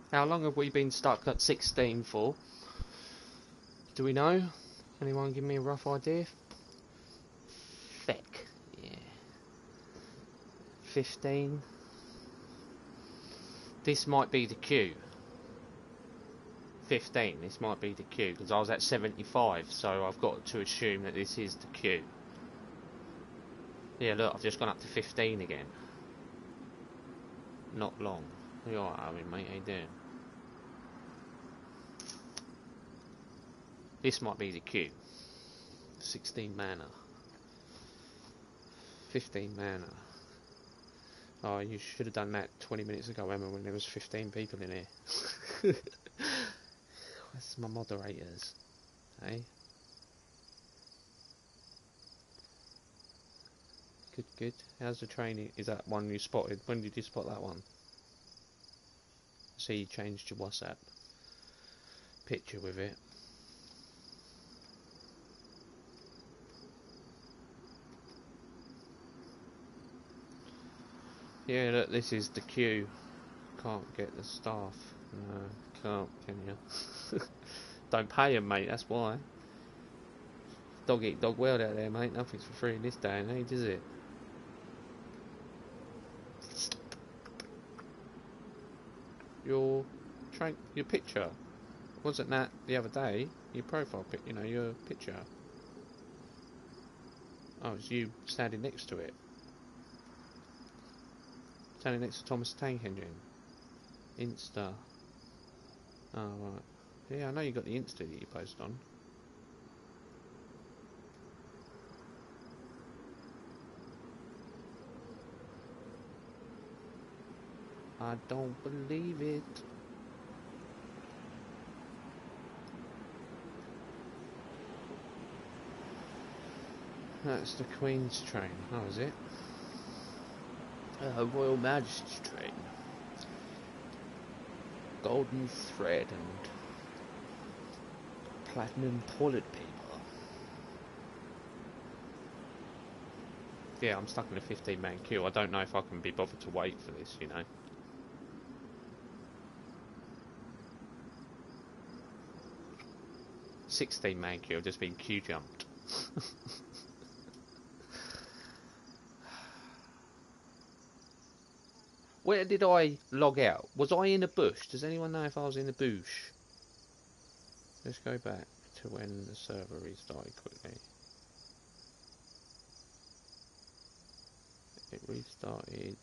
How long have we been stuck at 16 for? Do we know? Anyone give me a rough idea? Feck. Yeah. 15. This might be the queue. 15. This might be the queue because I was at 75, so I've got to assume that this is the queue. Yeah, look, I've just gone up to 15 again. Not long. You alright, Owen, mate? How you doing? This might be the queue. 16 mana. 15 mana. Oh, you should have done that 20 minutes ago, Emma, when there was 15 people in here. Where's my moderators? Hey? Good, good. How's the training? Is that one you spotted? When did you spot that one? I see you changed your WhatsApp picture with it. Yeah, look, this is the queue. Can't get the staff. No, can't, can you? Don't pay them, mate, that's why. Dog eat dog world out there, mate. Nothing's for free in this day and age, is it? Your picture wasn't that the other day? Your profile pic, you know, your picture. Oh, it's you standing next to it. Standing next to Thomas the Tank Engine. Insta. Oh, right. Yeah, I know you got the Insta that you post on. I don't believe it. That's the Queen's train. Oh, is it? Her Royal Majesty's train. Golden thread and platinum toilet paper. Yeah, I'm stuck in a 15-man queue. I don't know if I can be bothered to wait for this, you know. $16-man queue, I've just been queue jumped. Where did I log out? Was I in a bush? Does anyone know if I was in the bush? Let's go back to when the server restarted quickly. It restarted.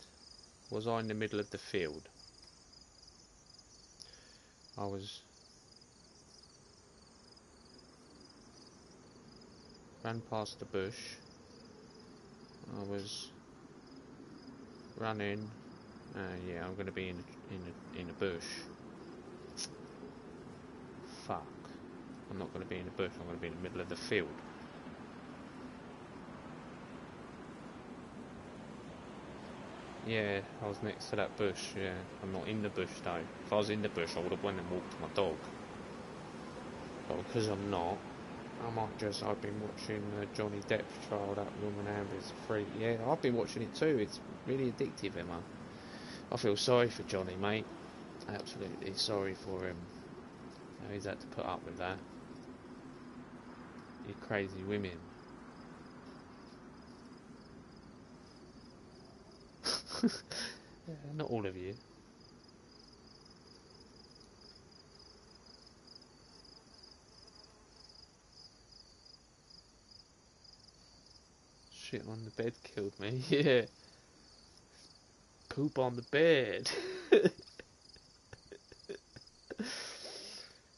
Was I in the middle of the field? I was. Ran past the bush. I was running. Yeah, I'm going to be in a bush. Fuck. I'm not going to be in a bush. I'm going to be in the middle of the field. Yeah, I was next to that bush. Yeah, I'm not in the bush though. If I was in the bush, I would have went and walked my dog. But because I'm not, I might just. I've been watching Johnny Depp's trial. That woman Amber's free. Yeah, I've been watching it too. It's really addictive, Emma. I feel sorry for Johnny, mate. Absolutely sorry for him. How he's had to put up with that. You crazy women. Yeah, not all of you. Shit on the bed killed me. Yeah. Poop on the bed. You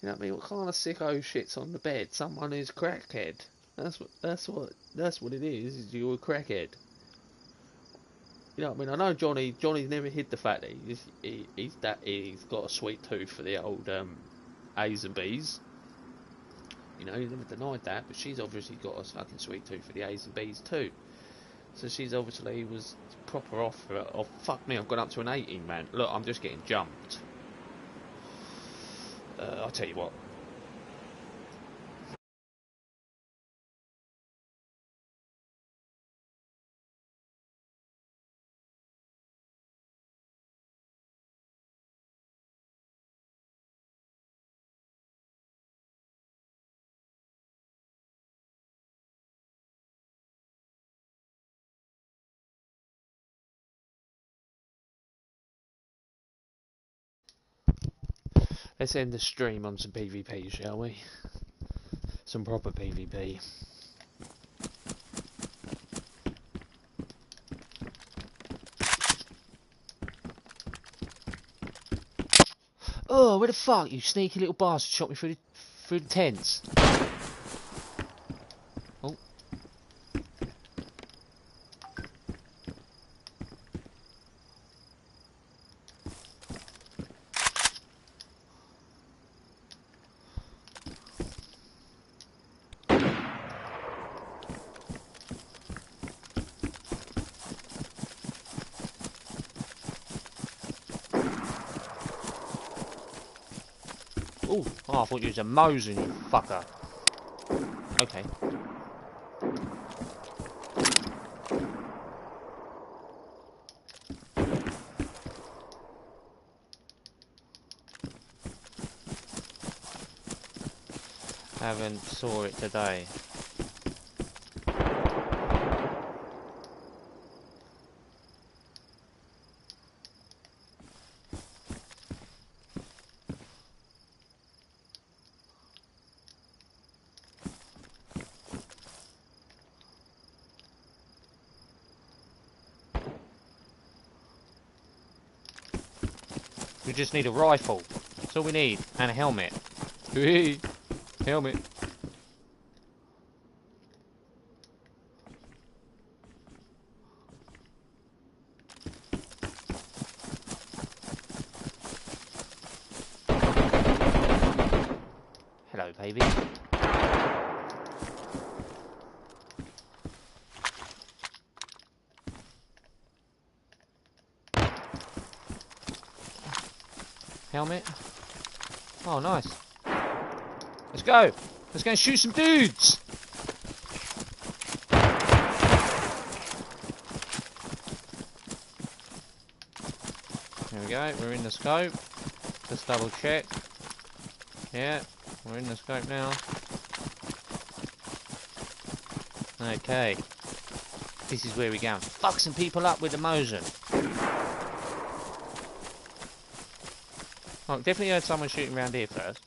know what I mean? What kind of sicko shits on the bed? Someone who's crackhead. That's what it is you're a crackhead. You know what I mean? I know Johnny's never hid the fact that he's got a sweet tooth for the old A's and B's. You know, he never denied that, but she's obviously got a fucking sweet tooth for the A's and B's too. So she's obviously was proper off. Oh fuck me! I've gone up to an 18, man. Look, I'm just getting jumped. I'll tell you what. Let's end the stream on some PvP, shall we? Some proper PvP. Oh, where the fuck? You sneaky little bastard shot me through the tents. Oh. Ooh, oh, I thought you was a Mosin, you fucker. Okay. Haven't saw it today. We just need a rifle. That's all we need. And a helmet. Helmet. Hello, baby. Helmet. Oh, nice. Let's go. Let's go and shoot some dudes. There we go. We're in the scope. Let's double check. Yeah, we're in the scope now. Okay. This is where we go and fuck some people up with the Mosin. Oh, definitely heard someone shooting around here first.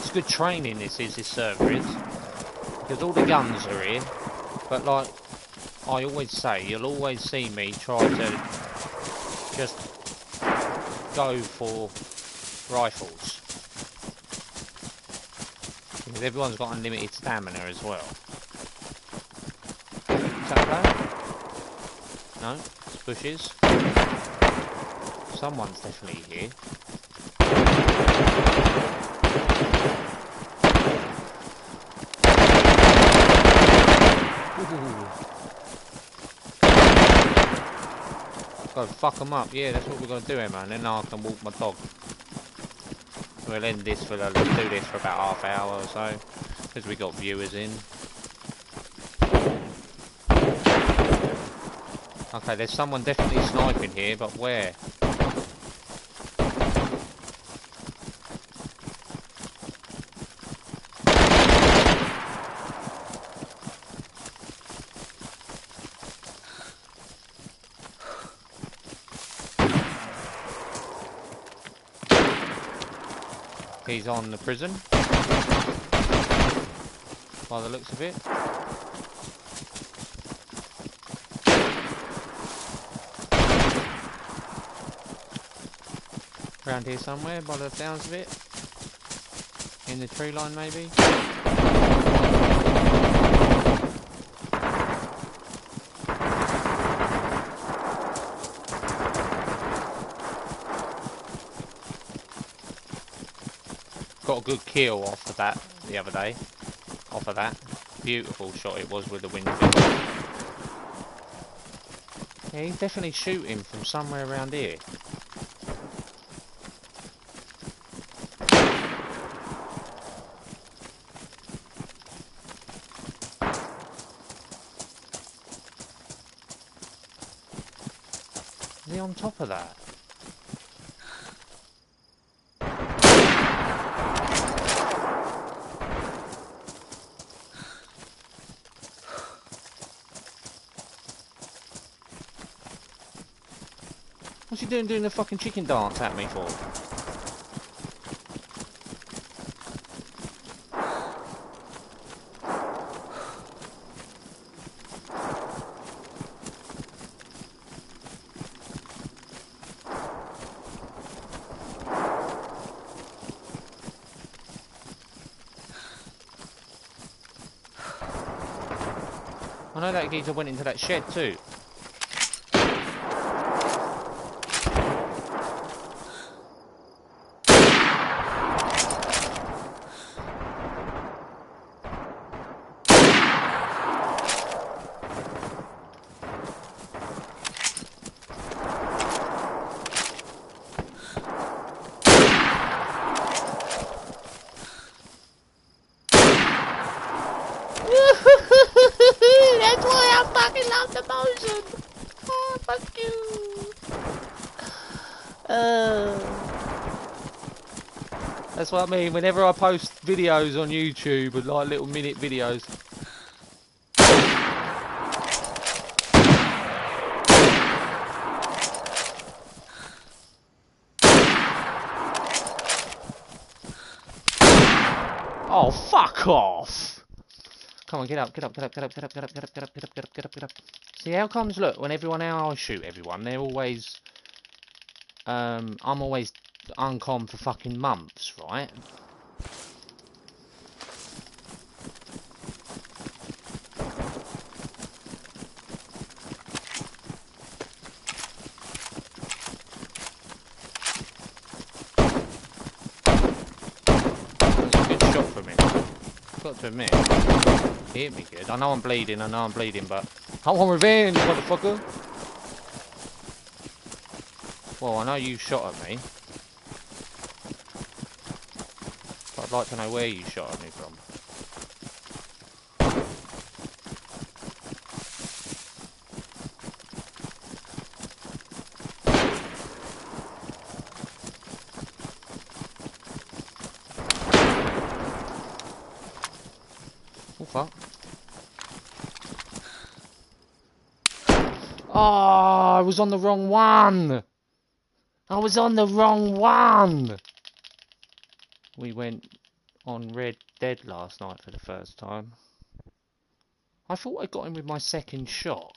It's good training, this server is. Because all the guns are here. But like I always say, you'll always see me try to just go for rifles. Because everyone's got unlimited stamina as well. Is that that? No, it's bushes. Someone's definitely here. Ooh. Gotta fuck them up, yeah, that's what we're gonna do here, man. Then I can walk my dog. We'll end this do this for about half hour or so, because we got viewers in. Okay, there's someone definitely sniping here, but where? He's on the prison, by the looks of it. Around here somewhere, by the sounds of it. In the tree line, maybe. Got a good kill off of that the other day. Off of that. Beautiful shot it was with the wind. Yeah, he's definitely shooting from somewhere around here. Is he on top of that? What's he doing the fucking chicken dance at me for? I know that geezer went into that shed too. That's why I fucking love the motion. Oh, fuck you. That's what I mean. Whenever I post videos on YouTube and like little minute videos. Oh, fuck off. Come on, get up, get up, get up, get up, get up, get up, get up, get up, get up, get up, get up, get up. See how comes, look, when everyone else I shoot everyone, they're always I'm always uncom for fucking months, right? That's a good shot from him. Got to admit. He hit me good. I know I'm bleeding, but I want revenge, motherfucker. Well, I know you shot at me. But I'd like to know where you shot at me from. Oh, fuck. Oh, I was on the wrong one. I was on the wrong one. We went on Red Dead last night for the first time. I thought I got him with my second shot.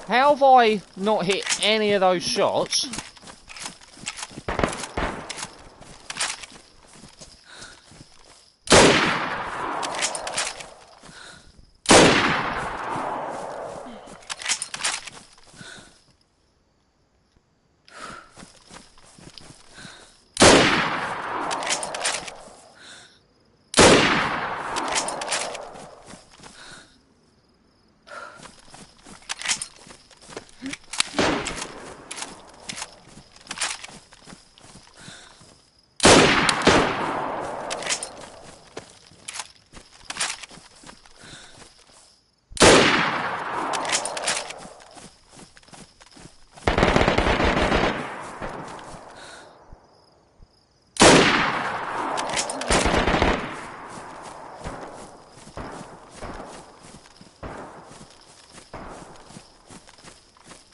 How have I not hit any of those shots?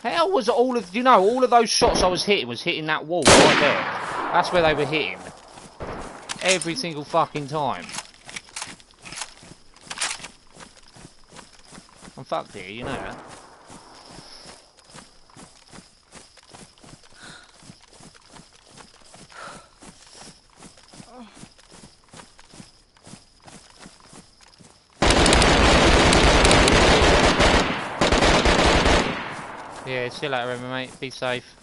How was all of, you know, all of those shots I was hitting that wall right there. That's where they were hitting. Every single fucking time. I'm fucked here, you know that. Yeah, see you later, mate. Be safe.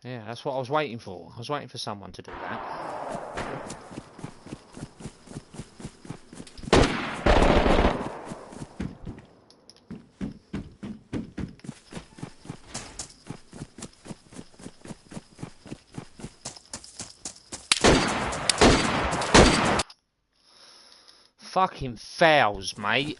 Yeah, that's what I was waiting for. I was waiting for someone to do that. Fucking fouls, mate.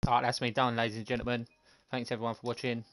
Alright, that's me done, ladies and gentlemen. Thanks everyone for watching.